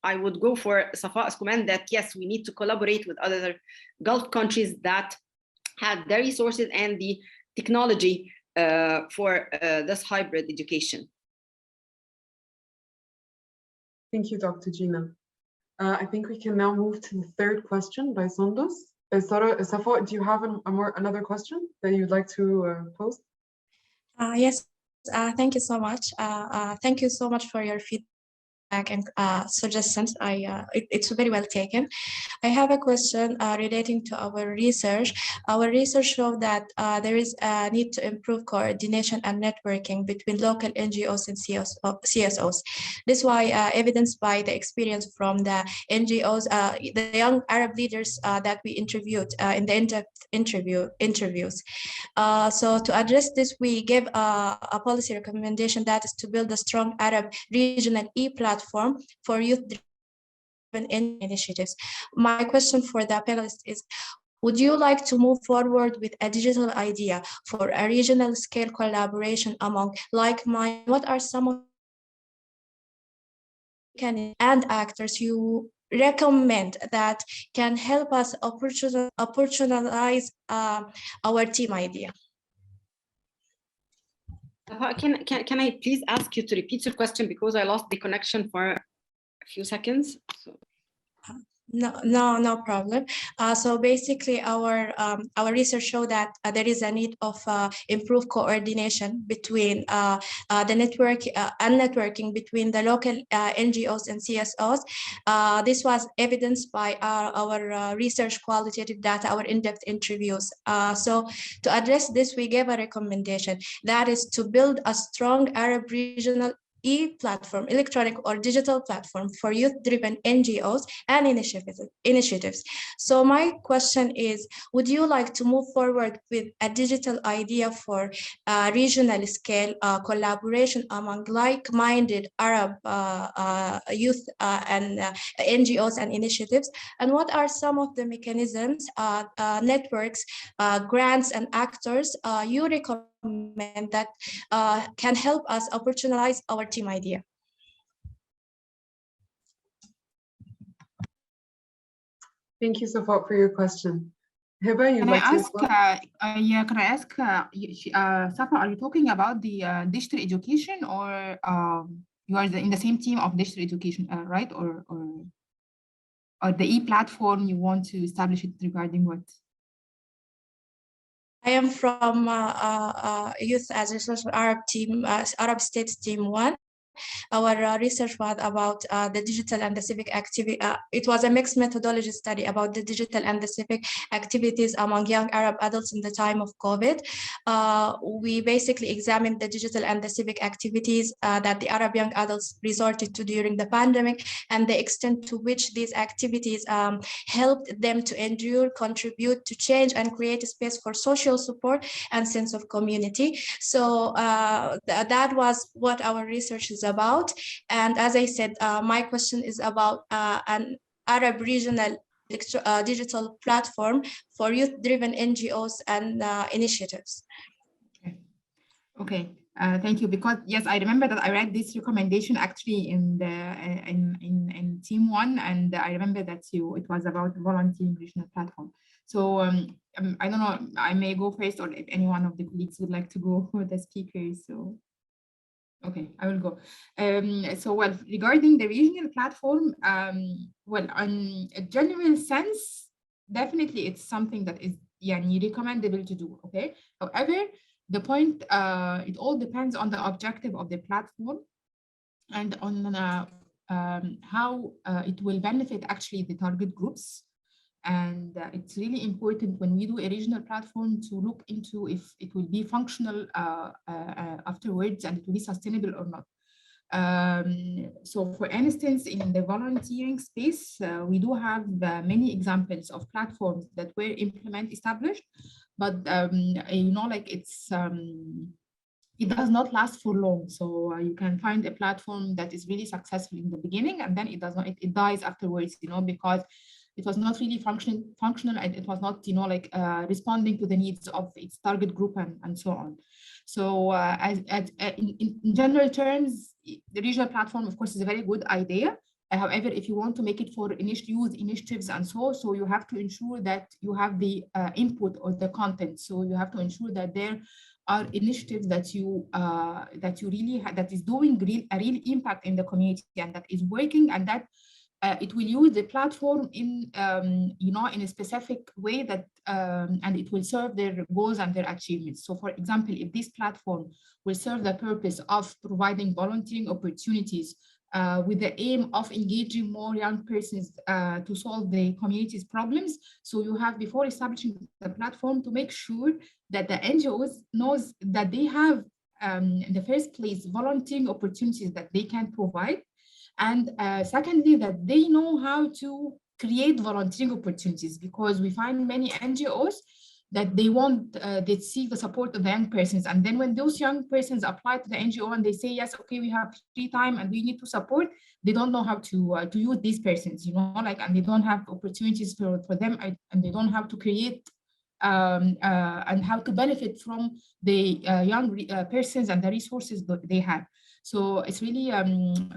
I would go for Safa's comment that yes, we need to collaborate with other Gulf countries that have the resources and the technology for this hybrid education. Thank you, Dr. Gina. I think we can now move to the third question by Sondos. Safa, do you have another question that you'd like to pose? Yes, thank you so much. Thank you so much for your feedback and suggestions. It's very well taken. I have a question relating to our research. Our research showed that there is a need to improve coordination and networking between local NGOs and CSOs. This is why evidenced by the experience from the NGOs, the young Arab leaders that we interviewed in the in-depth interviews. So to address this, we gave a policy recommendation that is to build a strong Arab regional e-platform for youth-driven initiatives. My question for the panelists is, would you like to move forward with a digital idea for a regional scale collaboration among like-minded? What are some of the and actors you recommend that can help us operationalize our team idea? Can I please ask you to repeat your question because I lost the connection for a few seconds? So. No problem. So basically, our research showed that there is a need of improved coordination between the network and networking between the local NGOs and CSOs. This was evidenced by our research qualitative data, our in-depth interviews. So to address this, we gave a recommendation that is to build a strong Arab regional e-platform, electronic or digital platform for youth-driven NGOs and initiatives. So my question is, would you like to move forward with a digital idea for regional scale collaboration among like-minded Arab youth and NGOs and initiatives? And what are some of the mechanisms, networks, grants and actors you recommend that can help us operationalize our team idea? Thank you, Safa, for your question. Hiba, you'd Can like I to ask, yeah, can I ask, Safa, are you talking about the digital education, or you are in the same team of digital education, right? Or the e-platform, you want to establish it regarding what? I am from Youth as Resource Arab team, Arab States Team 1. Our research was about the digital and the civic activity. It was a mixed methodology study about the digital and the civic activities among young Arab adults in the time of COVID. We basically examined the digital and the civic activities that the Arab young adults resorted to during the pandemic, and the extent to which these activities helped them to endure, contribute to change, and create a space for social support and sense of community. So that was what our research is about. And as I said, my question is about an Arab regional digital platform for youth-driven NGOs and initiatives. Okay, thank you. Because yes, I remember that I read this recommendation actually in the in team 1, and I remember that it was about volunteering regional platform. So I don't know, I may go first, or if any one of the colleagues would like to go with the speakers. So okay, I will go. So well, regarding the regional platform, well, in a general sense, definitely it's something that is recommendable to do. Okay, however, the point, it all depends on the objective of the platform and on how it will benefit actually the target groups. And it's really important when we do a regional platform to look into if it will be functional afterwards, and it will be sustainable or not. So for instance, in the volunteering space, we do have many examples of platforms that were established, but you know, like it does not last for long. So you can find a platform that is really successful in the beginning, and then it dies afterwards, you know, because it was not really functional, and it was not, you know, like responding to the needs of its target group and so on. So in general terms, the regional platform, of course, is a very good idea, However, if you want to make it for youth initiatives and so you have to ensure that you have the input or the content. So you have to ensure that there are initiatives that you really that is doing a real impact in the community and that is working, and that it will use the platform in in a specific way that and it will serve their goals and their achievements. So for example, if this platform will serve the purpose of providing volunteering opportunities with the aim of engaging more young persons to solve the community's problems. So you have, before establishing the platform, to make sure that the NGOs knows that they have, in the first place, volunteering opportunities that they can provide. And secondly, that they know how to create volunteering opportunities, because we find many NGOs that they seek the support of the young persons. And then when those young persons apply to the NGO and they say, yes, okay, we have free time and we need to support, they don't know how to use these persons, and they don't have opportunities for them, and they don't have to create and how to benefit from the young persons and the resources that they have. So it's really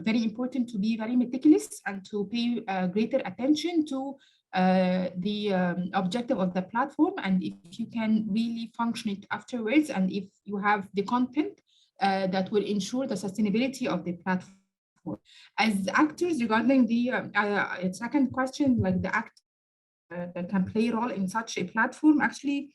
very important to be very meticulous and to pay greater attention to the objective of the platform, and if you can really function it afterwards, and if you have the content that will ensure the sustainability of the platform. As actors, regarding the second question, like the actors that can play a role in such a platform, actually,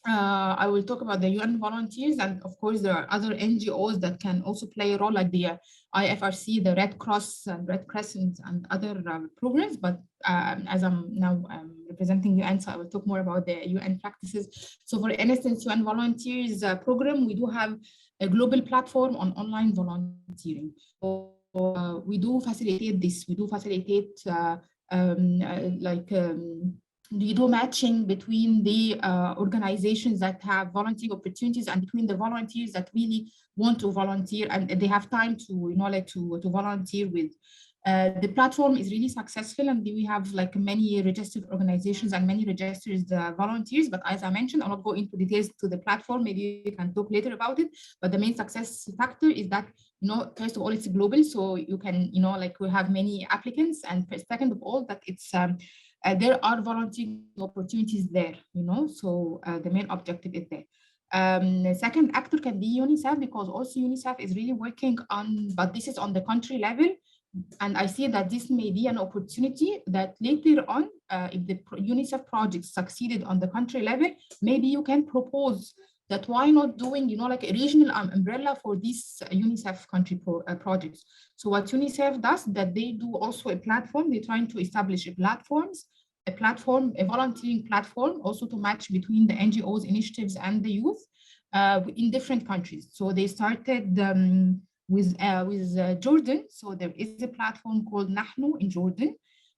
I will talk about the UN volunteers, and of course there are other NGOs that can also play a role, like the IFRC, the Red Cross and Red Crescent and other programs. But as I'm now representing UN, so I will talk more about the UN practices. So for instance, UN volunteers program, we do have a global platform on online volunteering. So we do facilitate this. We do facilitate we do matching between the organizations that have volunteering opportunities and between the volunteers that really want to volunteer and they have time to, to volunteer with. The platform is really successful, and we have like many registered organizations and many registered volunteers. But as I mentioned, I'll not go into details to the platform. Maybe we can talk later about it. But the main success factor is that, first of all, it's global, so you can, we have many applicants, and second of all, that it's there are volunteering opportunities there, so the main objective is there. The second actor can be UNICEF, because also UNICEF is really working on, but this is on the country level. And I see that this may be an opportunity that later on, if the UNICEF project succeeded on the country level, maybe you can propose that why not doing, like a regional umbrella for these UNICEF country projects. So what UNICEF does, that they do also a platform, they're trying to establish a volunteering platform, also to match between the NGOs initiatives and the youth in different countries. So they started with Jordan. So there is a platform called Nahnu in Jordan.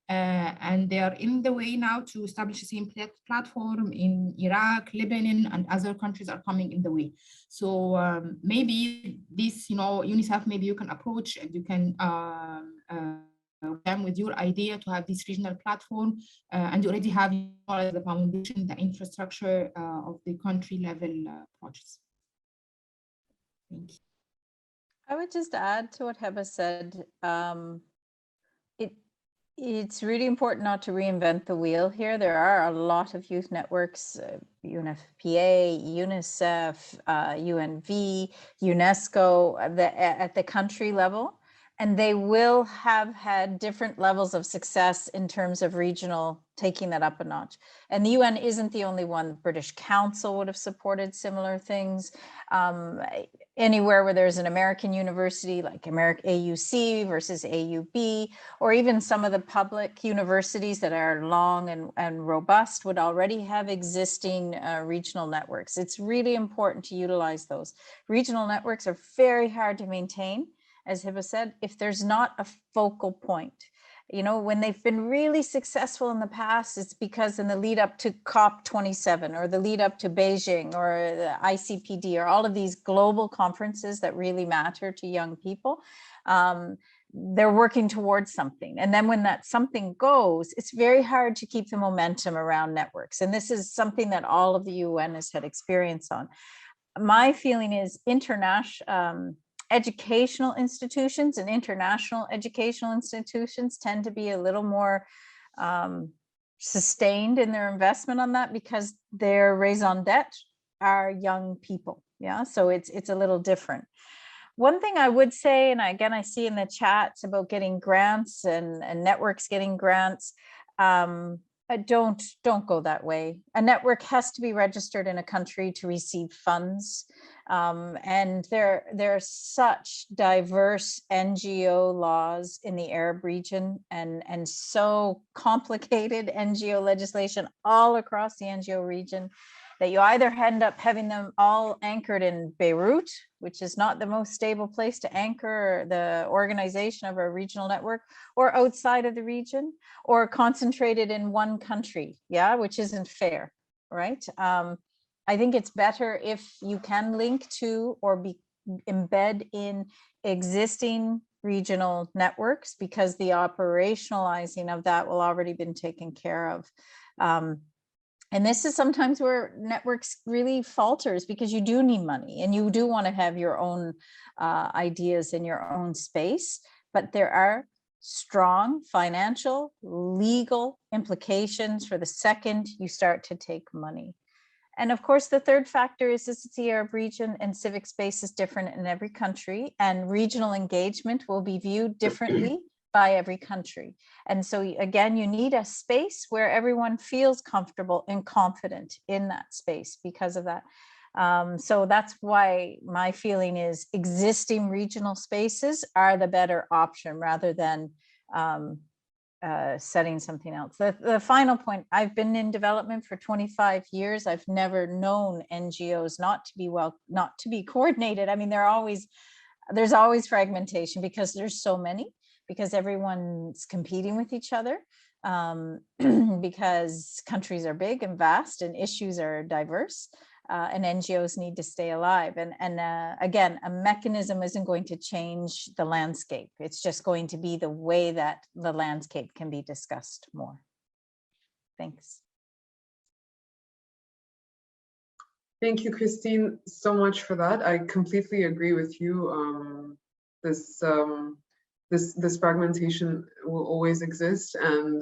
And they are in the way now to establish the same platform in Iraq, Lebanon, and other countries are coming in the way. So maybe this, UNICEF, maybe you can approach and you can them with your idea to have this regional platform, and you already have the foundation, the infrastructure of the country level projects. Thank you. I would just add to what Heba said. It's really important not to reinvent the wheel here. There are a lot of youth networks, UNFPA, UNICEF, UNV, UNESCO at the country level, and they will have had different levels of success in terms of regional, taking that up a notch. And the UN isn't the only one. The British Council would have supported similar things. Anywhere where there's an American university, like AUC versus AUB, or even some of the public universities that are long and robust would already have existing regional networks. It's really important to utilize those. Regional networks are very hard to maintain, as Heba said, if there's not a focal point. When they've been really successful in the past, it's because in the lead up to COP27 or the lead up to Beijing or the ICPD or all of these global conferences that really matter to young people, they're working towards something. And then when that something goes, it's very hard to keep the momentum around networks. And this is something that all of the UN has had experience on. My feeling is educational institutions and international educational institutions tend to be a little more sustained in their investment on that because their raison d'etre are young people. Yeah, so it's a little different. One thing I would say, and again, I see in the chats about getting grants and networks getting grants, don't go that way. A network has to be registered in a country to receive funds. And there are such diverse NGO laws in the Arab region and so complicated NGO legislation all across the NGO region that you either end up having them all anchored in Beirut, which is not the most stable place to anchor the organization of a regional network, or outside of the region, or concentrated in one country, yeah, which isn't fair, right? I think it's better if you can link to or embed in existing regional networks, because the operationalizing of that will already been taken care of. And this is sometimes where networks really falters, because you do need money and you do want to have your own ideas in your own space, but there are strong financial, legal implications for the second you start to take money. And of course, the third factor is this is the Arab region, and civic space is different in every country, and regional engagement will be viewed differently by every country. And so again, you need a space where everyone feels comfortable and confident in that space because of that. So that's why my feeling is existing regional spaces are the better option rather than setting something else. The final point, I've been in development for 25 years. I've never known NGOs not to be coordinated. I mean, there's always fragmentation because there's so many, because everyone's competing with each other, because countries are big and vast and issues are diverse, and NGOs need to stay alive. And again, a mechanism isn't going to change the landscape. It's just going to be the way that the landscape can be discussed more. Thanks. Thank you, Christine, so much for that. I completely agree with you. This fragmentation will always exist, and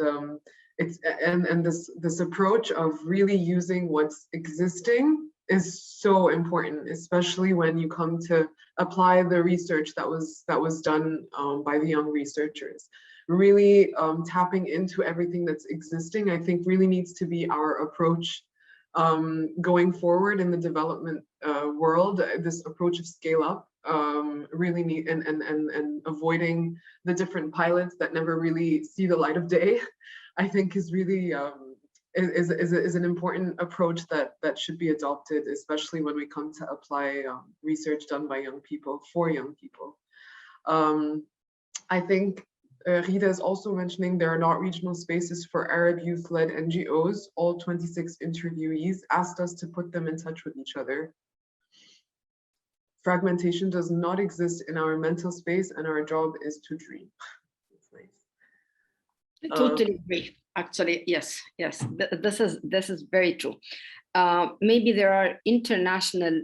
this approach of really using what's existing is so important, especially when you come to apply the research that was done by the young researchers. Really tapping into everything that's existing, I think, really needs to be our approach going forward in the development world. This approach of scale up really need, and avoiding the different pilots that never really see the light of day, I think is really is an important approach that should be adopted, especially when we come to apply research done by young people for young people. I think Rita is also mentioning there are not regional spaces for Arab youth-led NGOs. All 26 interviewees asked us to put them in touch with each other. Fragmentation does not exist in our mental space, and our job is to dream. That's nice. I totally agree. Actually, yes. This is very true. Maybe there are international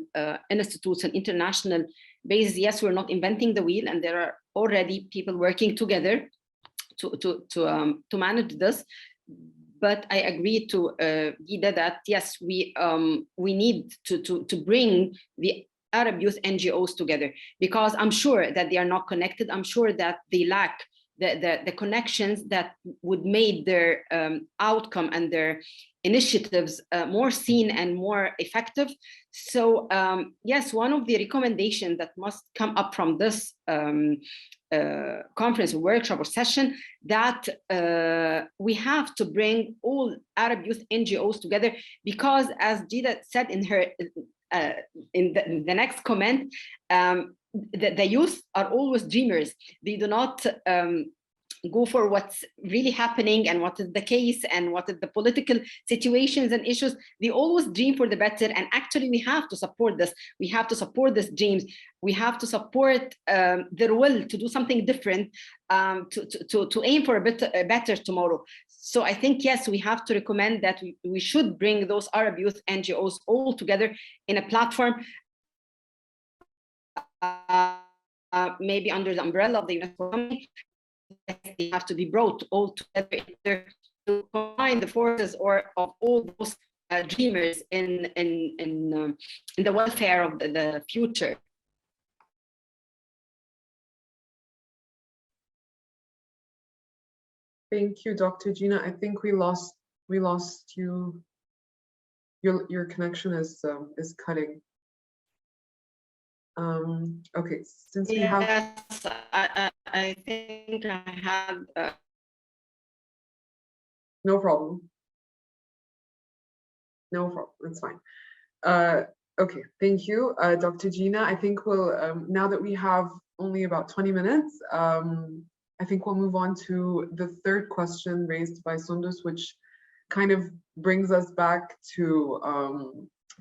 institutes and international bases. Yes, we're not inventing the wheel, and there are already people working together to manage this. But I agree to Gida that yes, we need to bring the Arab youth NGOs together, because I'm sure that they are not connected. I'm sure that they lack the connections that would make their outcome and their initiatives more seen and more effective. So yes, one of the recommendations that must come up from this conference, workshop, or session, that we have to bring all Arab youth NGOs together, because as Gida said in her in the next comment, the youth are always dreamers. They do not go for what's really happening and what is the case and what is the political situations and issues. They always dream for the better, and actually we have to support this. We have to support these dreams. We have to support their will to do something different, to aim for a better tomorrow. So I think, yes, we have to recommend that we should bring those Arab youth NGOs all together in a platform maybe under the umbrella of the UNESCO Committee, they have to be brought all together to combine the forces of all those dreamers in the welfare of the future. Thank you, Dr. Gina. I think we lost you. Your connection is cutting. Okay, since we have. Yes, I think I had. No problem. No problem. It's fine. Okay, thank you, Dr. Gina. I think we'll now that we have only about 20 minutes. I think we'll move on to the third question raised by Sundus, which kind of brings us back to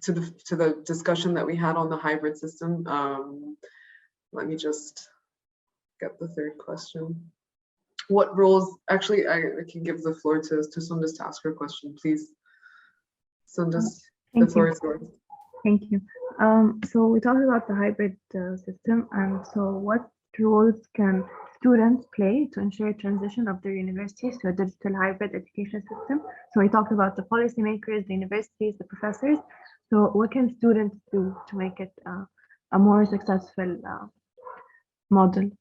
the discussion that we had on the hybrid system. Let me just get the third question. What roles? Actually, I can give the floor to Sundus to ask her question, please. Sundus, the floor is yours. Thank you. So we talked about the hybrid system, and so what roles can students play to ensure transition of their universities to a digital hybrid education system? So we talked about the policymakers, the universities, the professors. So what can students do to make it a more successful model?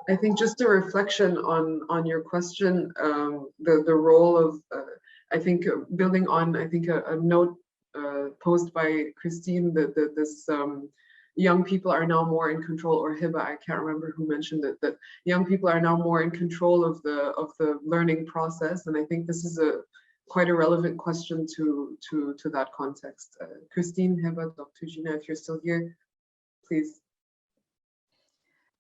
I think just a reflection on your question, the role of, I think building on, I think a note posed by Christine that this young people are now more in control, or Hiba, I can't remember who mentioned it, that young people are now more in control of the learning process, and I think this is quite a relevant question to that context. Christine, Hiba, Dr. Gina, if you're still here, please.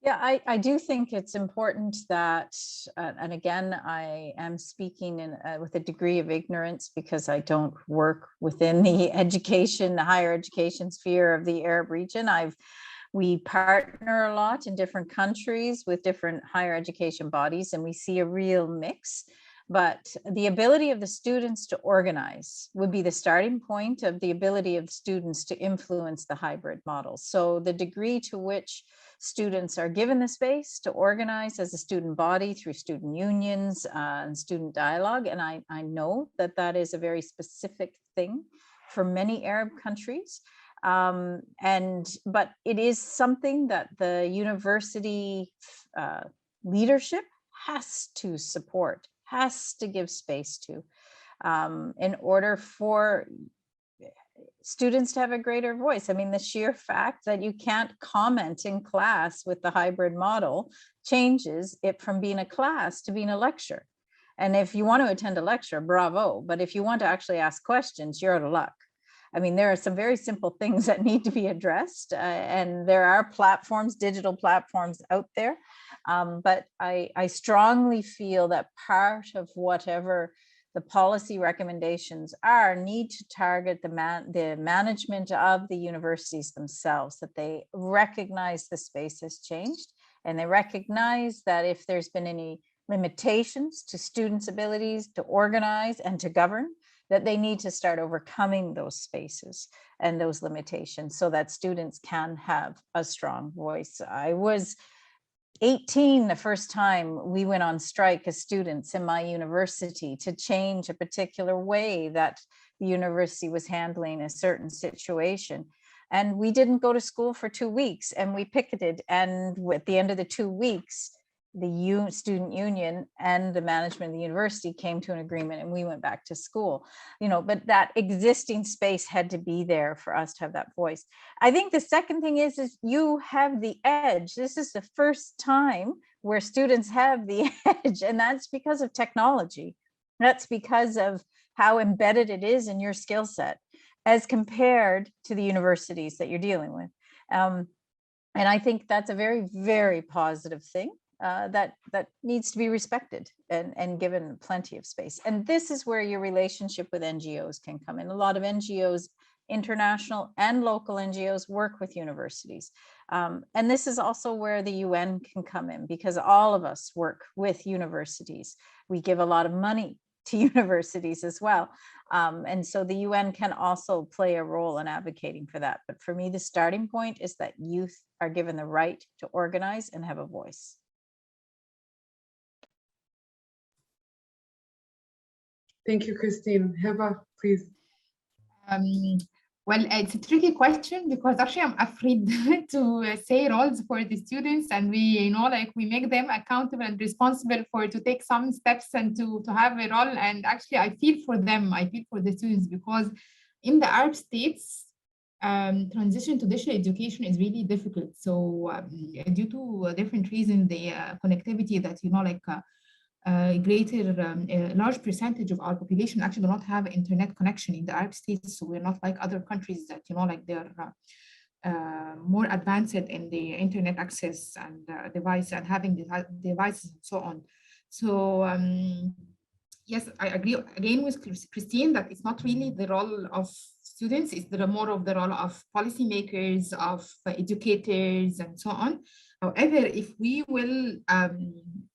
Yeah, I do think it's important that, and again, I am speaking with a degree of ignorance because I don't work within the higher education sphere of the Arab region. We partner a lot in different countries with different higher education bodies, and we see a real mix. But the ability of the students to organize would be the starting point of the ability of students to influence the hybrid model. So the degree to which students are given the space to organize as a student body through student unions and student dialogue. And I know that that is a very specific thing for many Arab countries. But it is something that the university leadership has to support, has to give space to, in order for students to have a greater voice. I mean, the sheer fact that you can't comment in class with the hybrid model changes it from being a class to being a lecture. And if you want to attend a lecture, bravo. But if you want to actually ask questions, you're out of luck. I mean, there are some very simple things that need to be addressed, and there are platforms, digital platforms out there. But I strongly feel that part of whatever the policy recommendations need to target the management of the universities themselves, that they recognize the space has changed, and they recognize that if there's been any limitations to students' abilities to organize and to govern, that they need to start overcoming those spaces and those limitations so that students can have a strong voice. I was 18 the first time we went on strike as students in my university to change a particular way that the university was handling a certain situation. And we didn't go to school for 2 weeks, and we picketed. And at the end of the 2 weeks, the student union and the management of the university came to an agreement, and we went back to school. But that existing space had to be there for us to have that voice. I think the second thing is you have the edge. This is the first time where students have the edge, and that's because of technology. That's because of how embedded it is in your skill set as compared to the universities that you're dealing with. And I think that's a very, very positive thing. That needs to be respected and given plenty of space. And this is where your relationship with NGOs can come in. A lot of NGOs, international and local NGOs, work with universities. And this is also where the UN can come in, because all of us work with universities. We give a lot of money to universities as well. And so the UN can also play a role in advocating for that. But for me, the starting point is that youth are given the right to organize and have a voice. Thank you, Christine. Heba, please. Well, it's a tricky question because actually I'm afraid to say roles for the students, and we, like we make them accountable and responsible to take some steps and to have a role. And actually I feel for them, I feel for the students, because in the Arab states, transition to digital education is really difficult. So due to different reasons, the connectivity that, a large percentage of our population actually do not have internet connection in the Arab states. So we're not like other countries that, they're more advanced in the internet access and device and having the devices and so on. So yes, I agree again with Christine that it's not really the role of students, it's more of the role of policymakers, of educators, and so on. However, if we will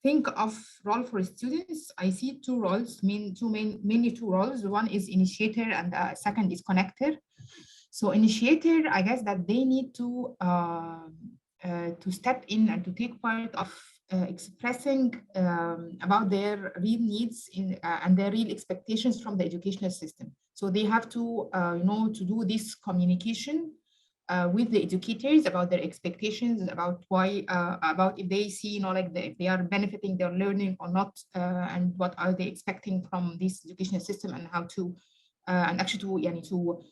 think of role for students, I see two roles, mainly two roles. One is initiator and the second is connector. So initiator, I guess that they need to step in and to take part of expressing about their real needs and their real expectations from the educational system. So they have to, to do this communication with the educators about their expectations, about why, about if they see, if they are benefiting their learning or not, and what are they expecting from this educational system, and how to, and actually to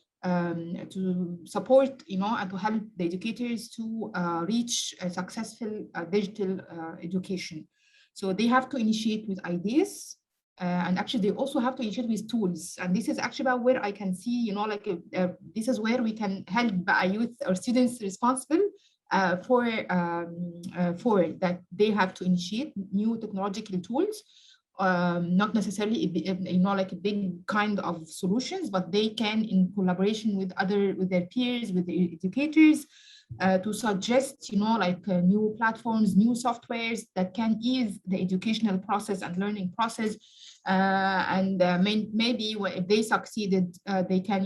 support, and to help the educators to reach a successful digital education. So they have to initiate with ideas, and actually they also have to initiate with tools. And this is actually about where I can see, this is where we can help youth or students responsible for that they have to initiate new technological tools. Not necessarily, like a big kind of solutions, but they can, in collaboration with their peers, with the educators, to suggest, new platforms, new softwares that can ease the educational process and learning process. Maybe if they succeeded, they can,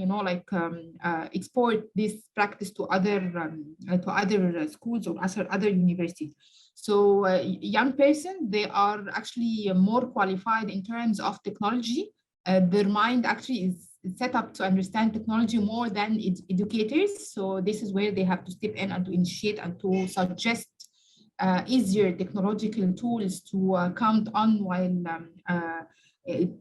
export this practice to other schools or other universities. So young person, they are actually more qualified in terms of technology. Their mind actually is set up to understand technology more than educators. So this is where they have to step in and to initiate and to suggest easier technological tools to count on while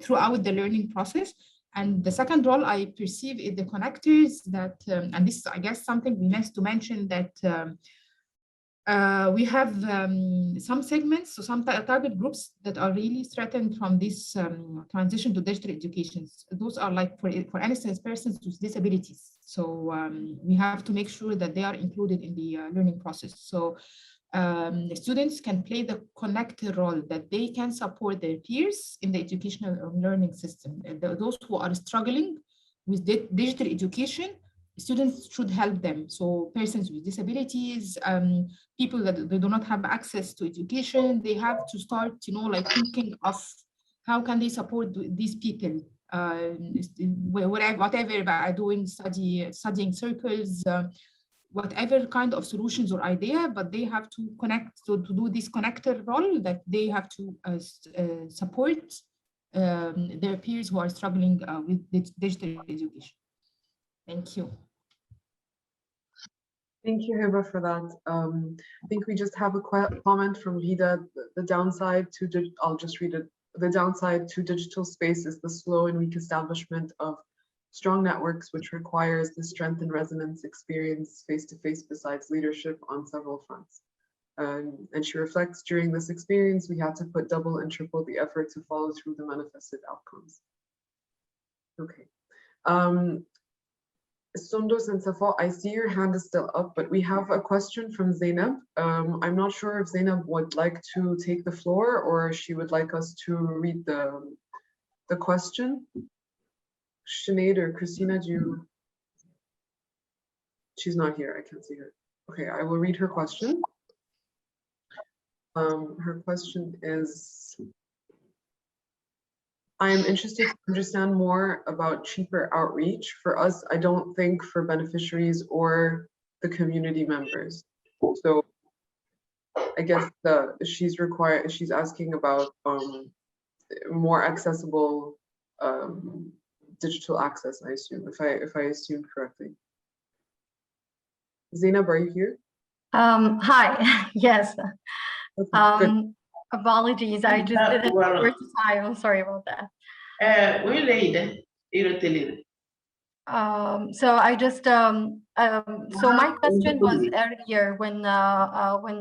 throughout the learning process. And the second role I perceive is the connectors that, and this is, I guess, something we missed to mention, that we have some segments, so some target groups that are really threatened from this transition to digital education. Those are, like, for instance, persons with disabilities. So we have to make sure that they are included in the learning process. So the students can play the connector role, that they can support their peers in the educational learning system. Those who are struggling with digital education, students should help them. So persons with disabilities, people that they do not have access to education, they have to start, thinking of how can they support these people, whatever, by doing studying circles, whatever kind of solutions or idea, but they have to connect, to do this connector role, that they have to support their peers who are struggling with digital education. Thank you. Thank you, Heba, for that. I think we just have a comment from Vida. The downside to, I'll just read it. The downside to digital space is the slow and weak establishment of strong networks, which requires the strength and resonance experience face-to-face besides leadership on several fronts. And she reflects, during this experience, we had to put double and triple the effort to follow through the manifested outcomes. Okay. Sundus and Safo, I see your hand is still up, but we have a question from Zainab. I'm not sure if Zainab would like to take the floor or she would like us to read the question. Sinead or Christina, she's not here, I can't see her. Okay, I will read her question. Her question is, I'm interested to understand more about cheaper outreach for us. I don't think for beneficiaries or the community members. So I guess she's asking about more accessible digital access, I assume, if I assumed correctly. Zainab, are you here? Hi, yes. Okay, good. Apologies, I just didn't know where to type. I'm sorry about that. So I just so my question was earlier when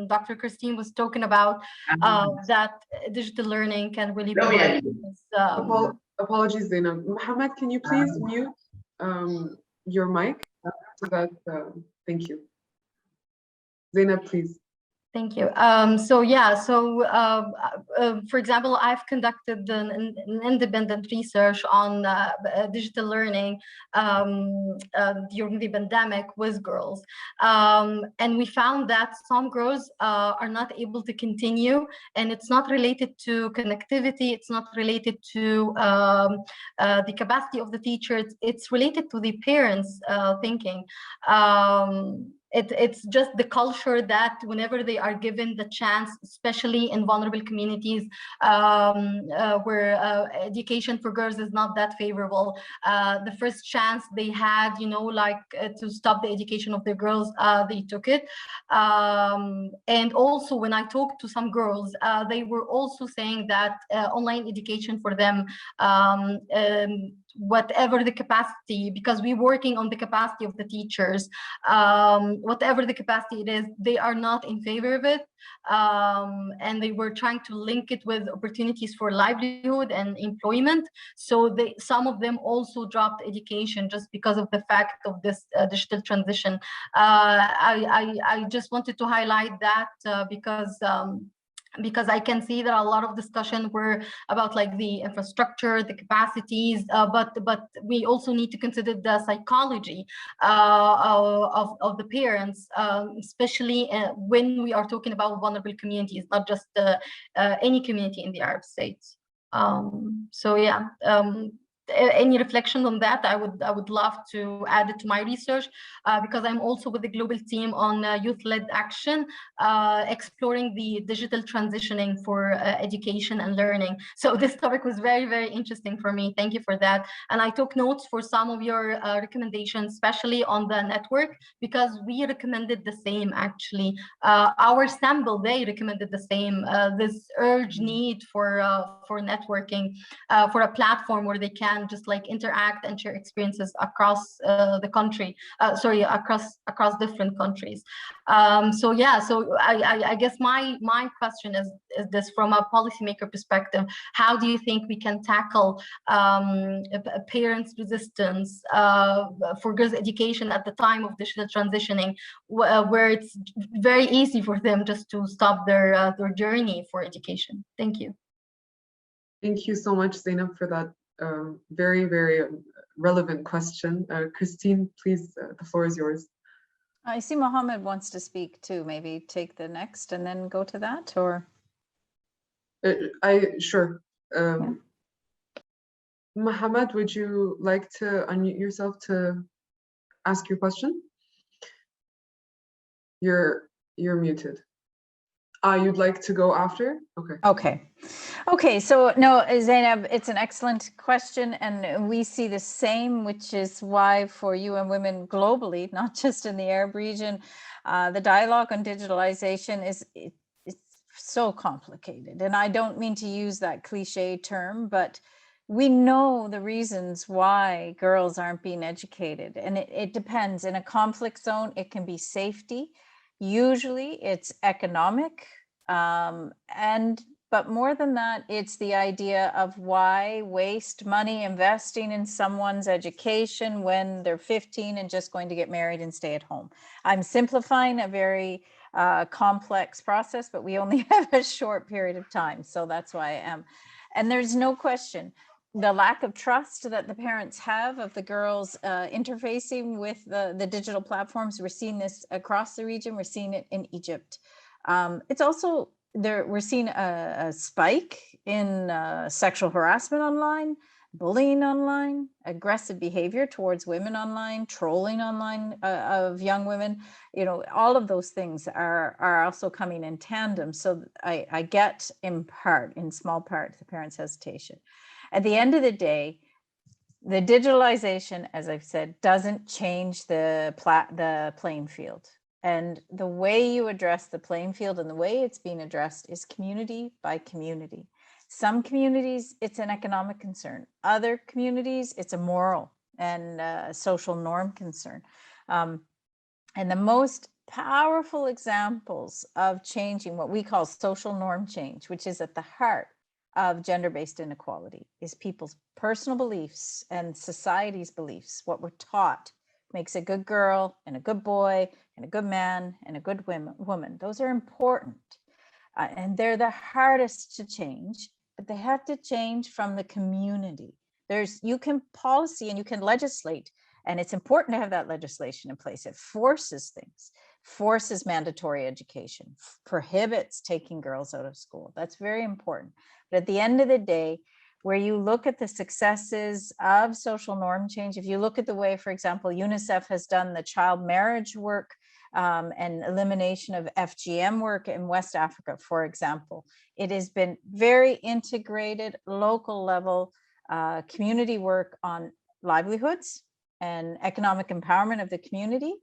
Dr. Christine was talking about that digital learning can really provide Apologies, Zainab. Mohammed, can you please mute your mic so that thank you. Zainab, please. Thank you. So yeah, so for example, I've conducted an independent research on digital learning during the pandemic with girls. And we found that some girls are not able to continue, and it's not related to connectivity, it's not related to the capacity of the teachers, it's related to the parents thinking. It's just the culture that whenever they are given the chance, especially in vulnerable communities where education for girls is not that favorable, the first chance they had, like to stop the education of the girls, they took it. And also when I talked to some girls, they were also saying that online education for them, whatever the capacity, because we're working on the capacity of the teachers, whatever the capacity it is, they are not in favor of it. And they were trying to link it with opportunities for livelihood and employment. So some of them also dropped education just because of the fact of this digital transition. I just wanted to highlight that because I can see that a lot of discussion were about like the infrastructure, the capacities, but we also need to consider the psychology of the parents, especially when we are talking about vulnerable communities, not just any community in the Arab states. So yeah. Any reflection on that? I would love to add it to my research because I'm also with the global team on youth-led action, exploring the digital transitioning for education and learning. So this topic was very, very interesting for me. Thank you for that. And I took notes for some of your recommendations, especially on the network, because we recommended the same actually. Our sample, they recommended the same, this urgent need for networking, for a platform where they can just like interact and share experiences across the country, across different countries. So yeah, so I guess my question is this: from a policymaker perspective, how do you think we can tackle parents' resistance for girls' education at the time of digital transitioning, where it's very easy for them just to stop their journey for education? Thank you. Thank you so much, Zainab, for that very, very relevant question. Christine, please, the floor is yours. I see Mohammed wants to speak too. Maybe take the next and then go to that, or? Sure. Mohammed, would you like to unmute yourself to ask your question? You're muted. You'd like to go after? Okay. Okay. So no, Zainab, it's an excellent question, and we see the same, which is why for UN Women globally, not just in the Arab region, the dialogue on digitalization it's so complicated. And I don't mean to use that cliche term, but we know the reasons why girls aren't being educated, and it depends. In a conflict zone, it can be safety. Usually it's economic, but more than that, it's the idea of why waste money investing in someone's education when they're 15 and just going to get married and stay at home. I'm simplifying a very complex process, but we only have a short period of time. So that's why I am. And there's no question, the lack of trust that the parents have of the girls interfacing with the digital platforms. We're seeing this across the region. We're seeing it in Egypt. It's also we're seeing a spike in sexual harassment online, bullying online, aggressive behavior towards women online, trolling online of young women. You know, all of those things are also coming in tandem. So I get in small part, the parents' hesitation. At the end of the day, the digitalization, as I've said, doesn't change the playing field. And the way you address the playing field and the way it's being addressed is community by community. Some communities, it's an economic concern. Other communities, it's a moral and social norm concern. And the most powerful examples of changing what we call social norm change, which is at the heart of gender-based inequality, is people's personal beliefs and society's beliefs. What we're taught makes a good girl and a good boy and a good man and a good woman. Those are important. And they're the hardest to change, but they have to change from the community. You can policy and you can legislate, and it's important to have that legislation in place. It forces things, forces mandatory education, prohibits taking girls out of school. That's very important. But at the end of the day, where you look at the successes of social norm change, if you look at the way, for example, UNICEF has done the child marriage work and elimination of FGM work in West Africa, for example, it has been very integrated, local level community work on livelihoods and economic empowerment of the community,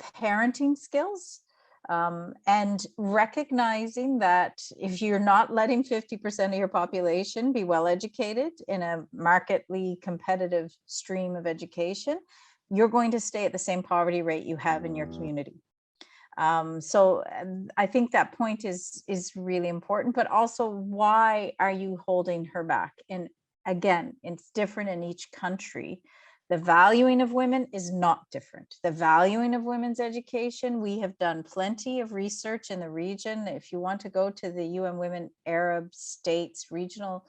parenting skills, and recognizing that if you're not letting 50% of your population be well educated in a markedly competitive stream of education, you're going to stay at the same poverty rate you have in your community. So I think that point is really important, but also, why are you holding her back? And again, it's different in each country. The valuing of women is not different. The valuing of women's education, we have done plenty of research in the region. If you want to go to the UN Women Arab States regional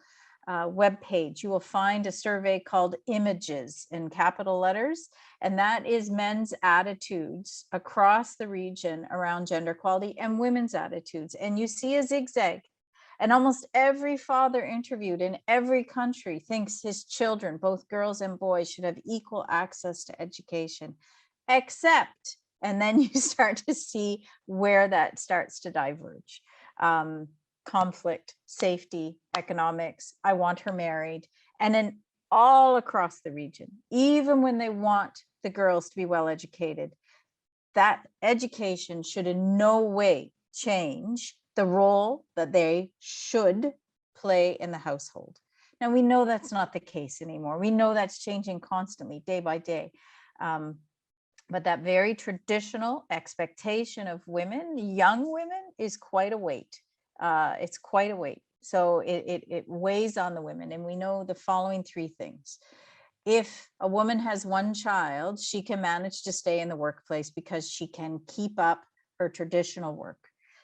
webpage, you will find a survey called Images in capital letters. And that is men's attitudes across the region around gender equality and women's attitudes. And you see a zigzag. And almost every father interviewed in every country thinks his children, both girls and boys, should have equal access to education, except, and then you start to see where that starts to diverge. Conflict, safety, economics, I want her married. And then all across the region, even when they want the girls to be well educated, that education should in no way change the role that they should play in the household. Now, we know that's not the case anymore. We know that's changing constantly, day by day. But that very traditional expectation of women, young women, is quite a weight. It's quite a weight. So it weighs on the women. And we know the following three things. If a woman has one child, she can manage to stay in the workplace because she can keep up her traditional work.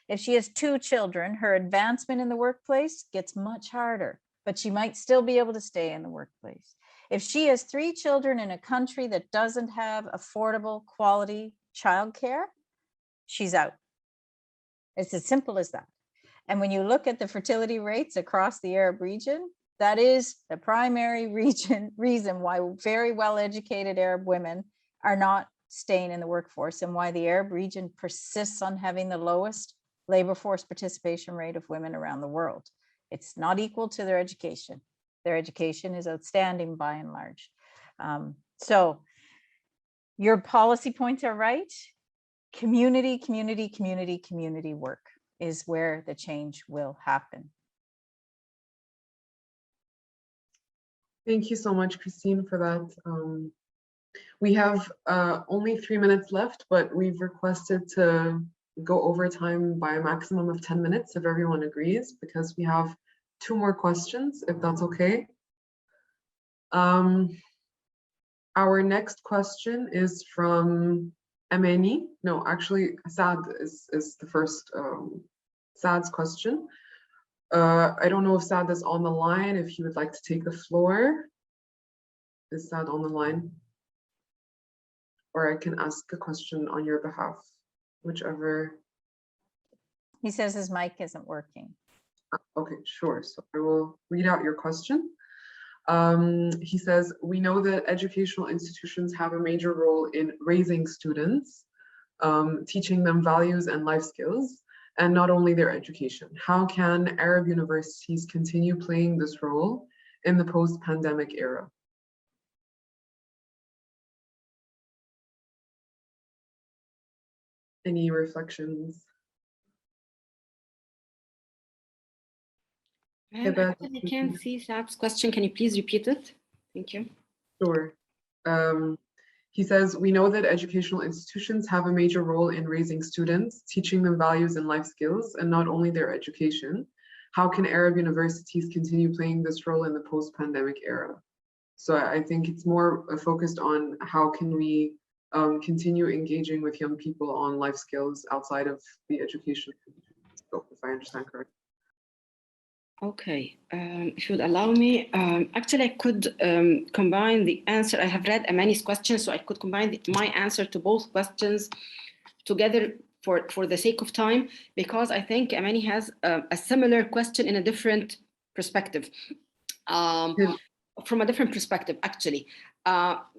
If she has two children, her advancement in the workplace gets much harder, but she might still be able to stay in the workplace. If she has three children in a country that doesn't have affordable, quality childcare, she's out. It's as simple as that. And when you look at the fertility rates across the Arab region, that is the primary reason why very well-educated Arab women are not staying in the workforce, and why the Arab region persists on having the lowest labor force participation rate of women around the world. It's not equal to their education. Their education is outstanding by and large. So your policy points are right. Community, community, community, community work is where the change will happen. Thank you so much, Christine, for that. We have only 3 minutes left, but we've requested to go over time by a maximum of 10 minutes if everyone agrees, because we have 2 more questions, if that's okay. Our next question is from Amani. No, actually, Saad is the first, Saad's question. I don't know if Saad is on the line, if he would like to take the floor. Is Saad on the line? Or I can ask a question on your behalf, whichever. He says his mic isn't working. Okay, sure. So I will read out your question. He says, we know that educational institutions have a major role in raising students, teaching them values and life skills, and not only their education. How can Arab universities continue playing this role in the post-pandemic era? Any reflections? I can't see Saab's question. Can you please repeat it? Thank you. Sure. He says, we know that educational institutions have a major role in raising students, teaching them values and life skills, and not only their education. How can Arab universities continue playing this role in the post-pandemic era? So I think it's more focused on how can we continue engaging with young people on life skills outside of the education scope, if I understand correctly. Okay, if you would allow me, actually I could combine the answer. I have read Amani's question, so I could combine my answer to both questions together for the sake of time, because I think Amani has a similar question in a different perspective. From a different perspective, actually.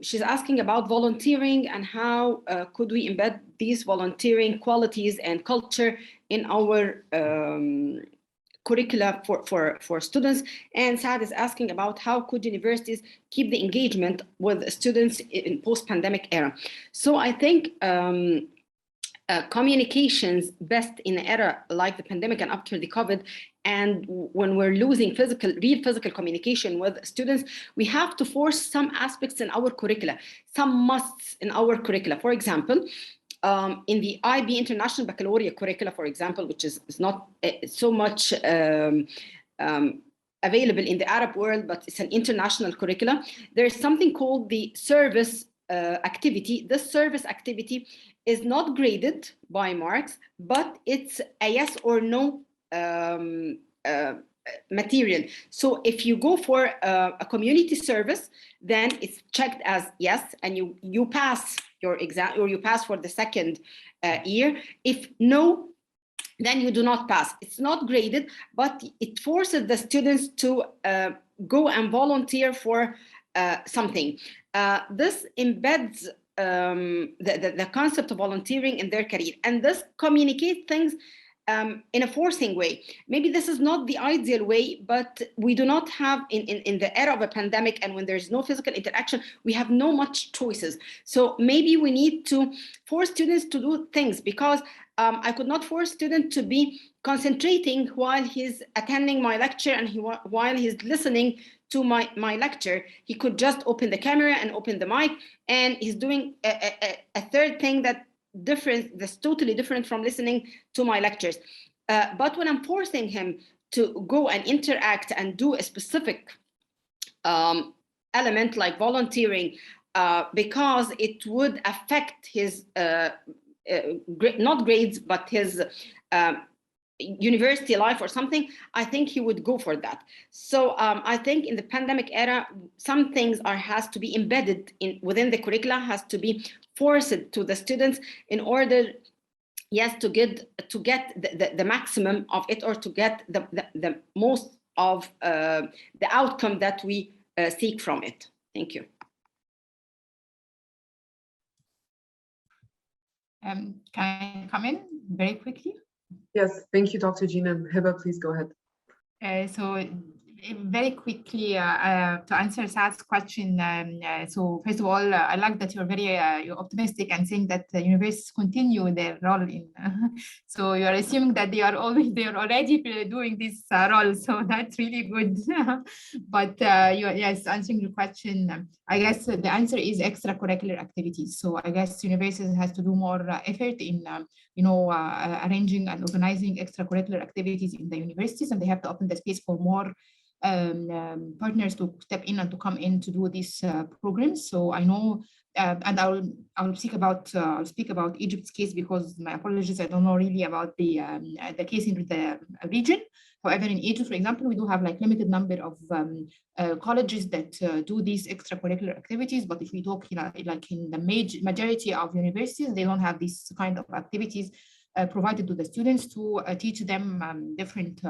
She's asking about volunteering and how could we embed these volunteering qualities and culture in our curricula for students, and Saad is asking about how could universities keep the engagement with students in post-pandemic era. So I think communications best in an era like the pandemic and after the COVID, and when we're losing real physical communication with students, we have to force some aspects in our curricula, some musts in our curricula. For example, in the IB International Baccalaureate curricula, for example, which is not so much available in the Arab world, but it's an international curricula, there is something called the service activity. This service activity is not graded by marks, but it's a yes or no material. So if you go for a community service, then it's checked as yes, and you pass your exam, or you pass for the second year. If no, then you do not pass. It's not graded, but it forces the students to go and volunteer for something. This embeds the concept of volunteering in their career, and this communicates things in a forcing way. Maybe this is not the ideal way, but we do not have, in the era of a pandemic and when there's no physical interaction, we have no much choices. So maybe we need to force students to do things, because I could not force students to be concentrating while he's attending my lecture and while he's listening to my lecture. He could just open the camera and open the mic, and he's doing a third thing that's totally different from listening to my lectures. But when I'm forcing him to go and interact and do a specific element like volunteering, because it would affect his not grades, but his university life or something, I think he would go for that. So I think in the pandemic era, some things has to be embedded within the curricula, has to be forced to the students in order, yes, to get the maximum of it, or to get the most of the outcome that we seek from it. Thank you. Can I come in very quickly? Yes, thank you, Dr. Gina. Hiba, please go ahead. So very quickly to answer Saad's question. So first of all, I like that you're very you're optimistic and saying that universities continue their role in. So you are assuming that they are already doing this role. So that's really good. But yes, answering your question, I guess the answer is extracurricular activities. So I guess universities has to do more effort in arranging and organizing extracurricular activities in the universities, and they have to open the space for more partners to step in and to come in to do these programs. So I know, and I'll speak about Egypt's case, because my apologies, I don't know really about the case in the region. However, in Egypt, for example, we do have like limited number of colleges that do these extracurricular activities. But if we talk, like in the majority of universities, they don't have these kind of activities provided to the students to teach them different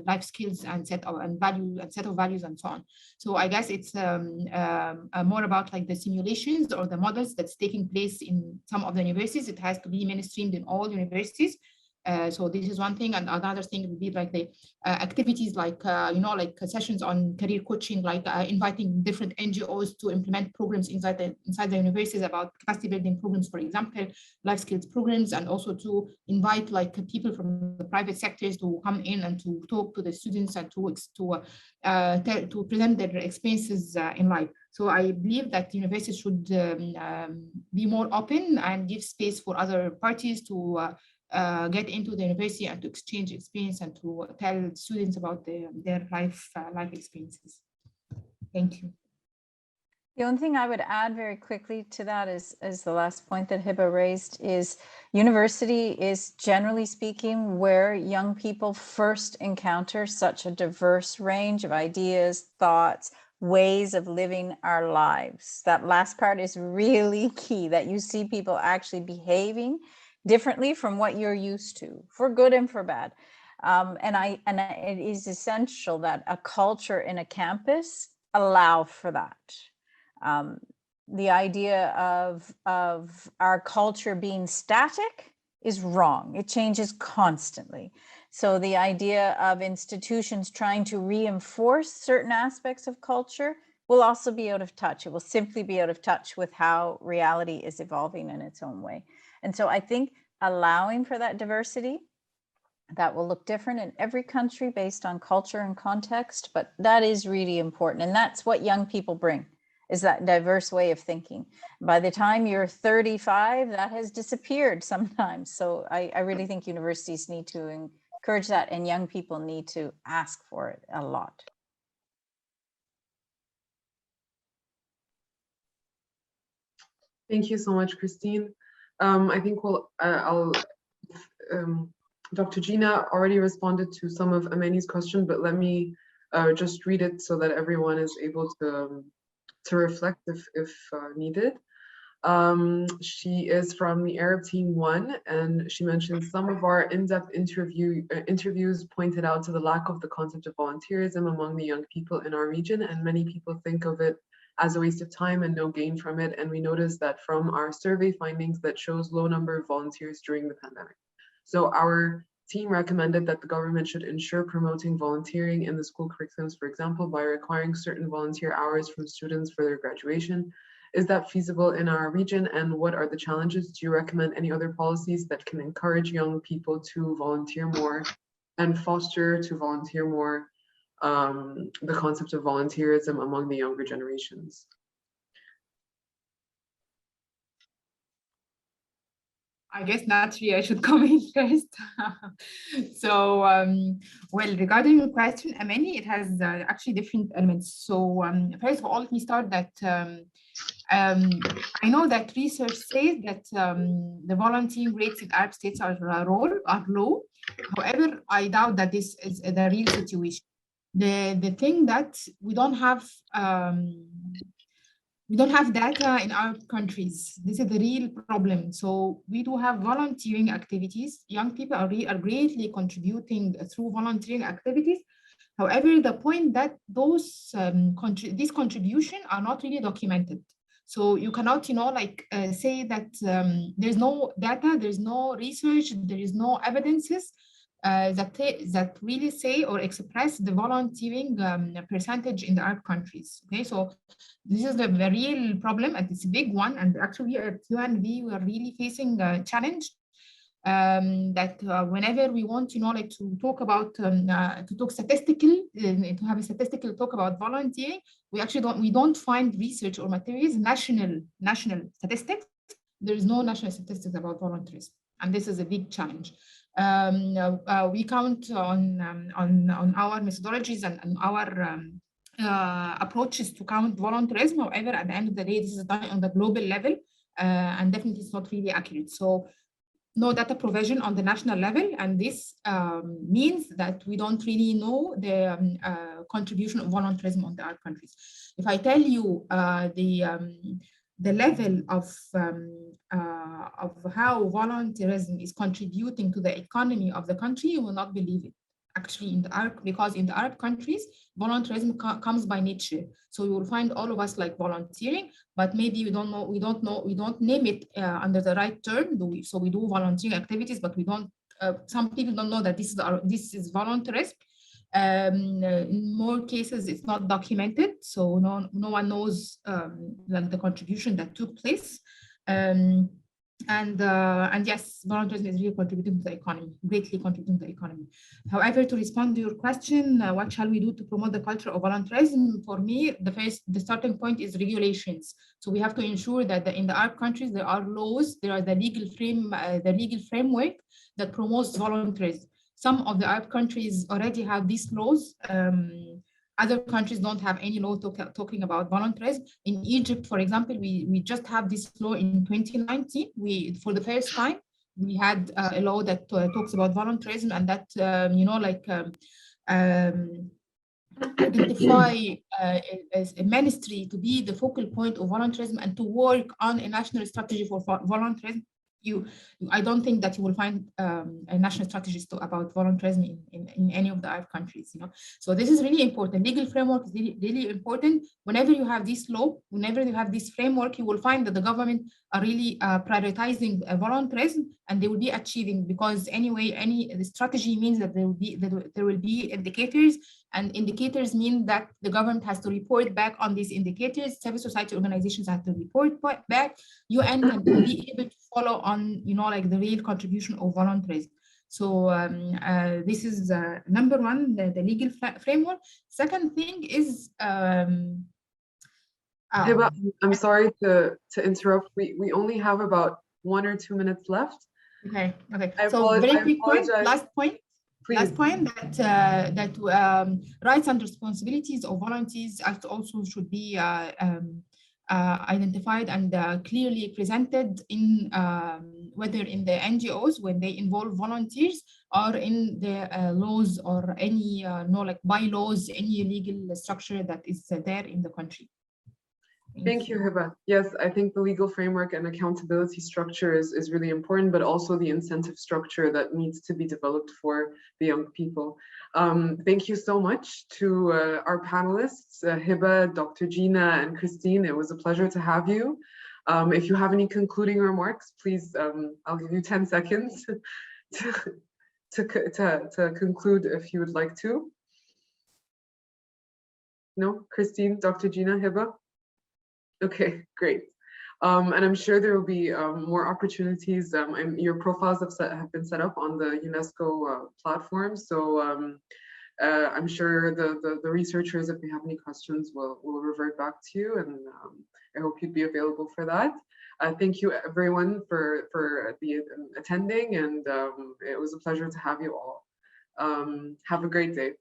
life skills and set of values and so on. So I guess it's more about like the simulations or the models that's taking place in some of the universities. It has to be mainstreamed in all universities. So this is one thing, and another thing would be like the activities like like sessions on career coaching, like inviting different NGOs to implement programs inside the universities about capacity building programs, for example, life skills programs, and also to invite like people from the private sectors to come in and to talk to the students and to present their experiences in life. So I believe that universities should be more open and give space for other parties to get into the university and to exchange experience and to tell students about their life experiences. Thank you. The only thing I would add very quickly to that is the last point that Hiba raised is university is generally speaking where young people first encounter such a diverse range of ideas, thoughts, ways of living our lives. That last part is really key, that you see people actually behaving differently from what you're used to, for good and for bad. And it is essential that a culture in a campus allow for that. The idea of our culture being static is wrong. It changes constantly. So the idea of institutions trying to reinforce certain aspects of culture will also be out of touch. It will simply be out of touch with how reality is evolving in its own way. And so I think allowing for that diversity, that will look different in every country based on culture and context, but that is really important. And that's what young people bring, is that diverse way of thinking. By the time you're 35, that has disappeared sometimes. So I really think universities need to encourage that, and young people need to ask for it a lot. Thank you so much, Christine. I think Dr. Gina already responded to some of Amani's question, but let me just read it so that everyone is able to reflect if needed. She is from the Arab Team 1, and she mentioned some of our in-depth interviews pointed out to the lack of the concept of volunteerism among the young people in our region, and many people think of it as a waste of time and no gain from it. And we noticed that from our survey findings that shows low number of volunteers during the pandemic. So our team recommended that the government should ensure promoting volunteering in the school curriculums, for example, by requiring certain volunteer hours from students for their graduation. Is that feasible in our region, and what are the challenges? Do you recommend any other policies that can encourage young people to volunteer more and foster to volunteer more the concept of volunteerism among the younger generations? I guess naturally I should come in first. So, well, regarding the question, Amani, it has actually different elements. So, first of all, let me start that I know that research says that the volunteering rates in Arab states are low. However, I doubt that this is the real situation. The thing that we don't have data in our countries. This is the real problem. So we do have volunteering activities. Young people are greatly contributing through volunteering activities. However, the point that these contributions are not really documented. So you cannot, say that there's no data, there's no research, there is no evidences that really say or express the volunteering percentage in the Arab countries. Okay, so this is the real problem, and it's a big one. And actually, at UNV, we are really facing a challenge that whenever we want, to talk about to talk statistically, to have a statistical talk about volunteering, we don't find research or materials, national statistics. There is no national statistics about volunteerism, and this is a big challenge. We count on our methodologies and our approaches to count volunteerism. However, at the end of the day, this is done on the global level, and definitely it's not really accurate. So no data provision on the national level, and this means that we don't really know the contribution of volunteerism on the Arab countries. If I tell you the level of how volunteerism is contributing to the economy of the country, you will not believe it. Actually, because in the Arab countries, volunteerism comes by nature. So you will find all of us like volunteering, but maybe we don't name it under the right term. So we do volunteering activities, but we don't. Some people don't know that this is volunteerism. In more cases, it's not documented, so no one knows like the contribution that took place. And yes, volunteerism is really contributing to the economy, greatly contributing to the economy. However, to respond to your question, what shall we do to promote the culture of volunteerism? For me, the starting point is regulations. So we have to ensure that in the Arab countries there are laws, there are the legal framework that promotes volunteerism. Some of the Arab countries already have these laws. Other countries don't have any law talking about volunteerism. In Egypt, for example, we just have this law in 2019. For the first time, we had a law that talks about volunteerism, and that identify as a ministry to be the focal point of volunteerism and to work on a national strategy for volunteerism. I don't think that you will find a national strategy about volunteerism in any of the Arab countries. So this is really important. Legal framework is really important. Whenever you have this law, whenever you have this framework, you will find that the government are really prioritizing volunteerism, and they will be achieving, because anyway, the strategy means that there will be indicators, and indicators mean that the government has to report back on these indicators. Civil society organizations have to report back. UN can be able to follow on, like the real contribution of volunteerism. So this is number one, the legal framework. Second thing is Hiba, I'm sorry to interrupt. We only have about 1 or 2 minutes left. Okay. So very quick point, last point. Please. Last point, that rights and responsibilities of volunteers also should be identified and clearly presented in whether in the NGOs when they involve volunteers, or in the laws, or any like bylaws, any legal structure that is there in the country. Thank you, Hiba. Yes, I think the legal framework and accountability structure is really important, but also the incentive structure that needs to be developed for the young people. Thank you so much to our panelists, Hiba, Dr. Gina, and Christine. It was a pleasure to have you. If you have any concluding remarks, please, I'll give you 10 seconds to conclude if you would like to. No, Christine, Dr. Gina, Hiba? Okay, great. And I'm sure there will be more opportunities. Your profiles have been set up on the UNESCO platform, so I'm sure the researchers, if they have any questions, will revert back to you, and I hope you'd be available for that. Thank you, everyone, for the attending, and it was a pleasure to have you all. Have a great day.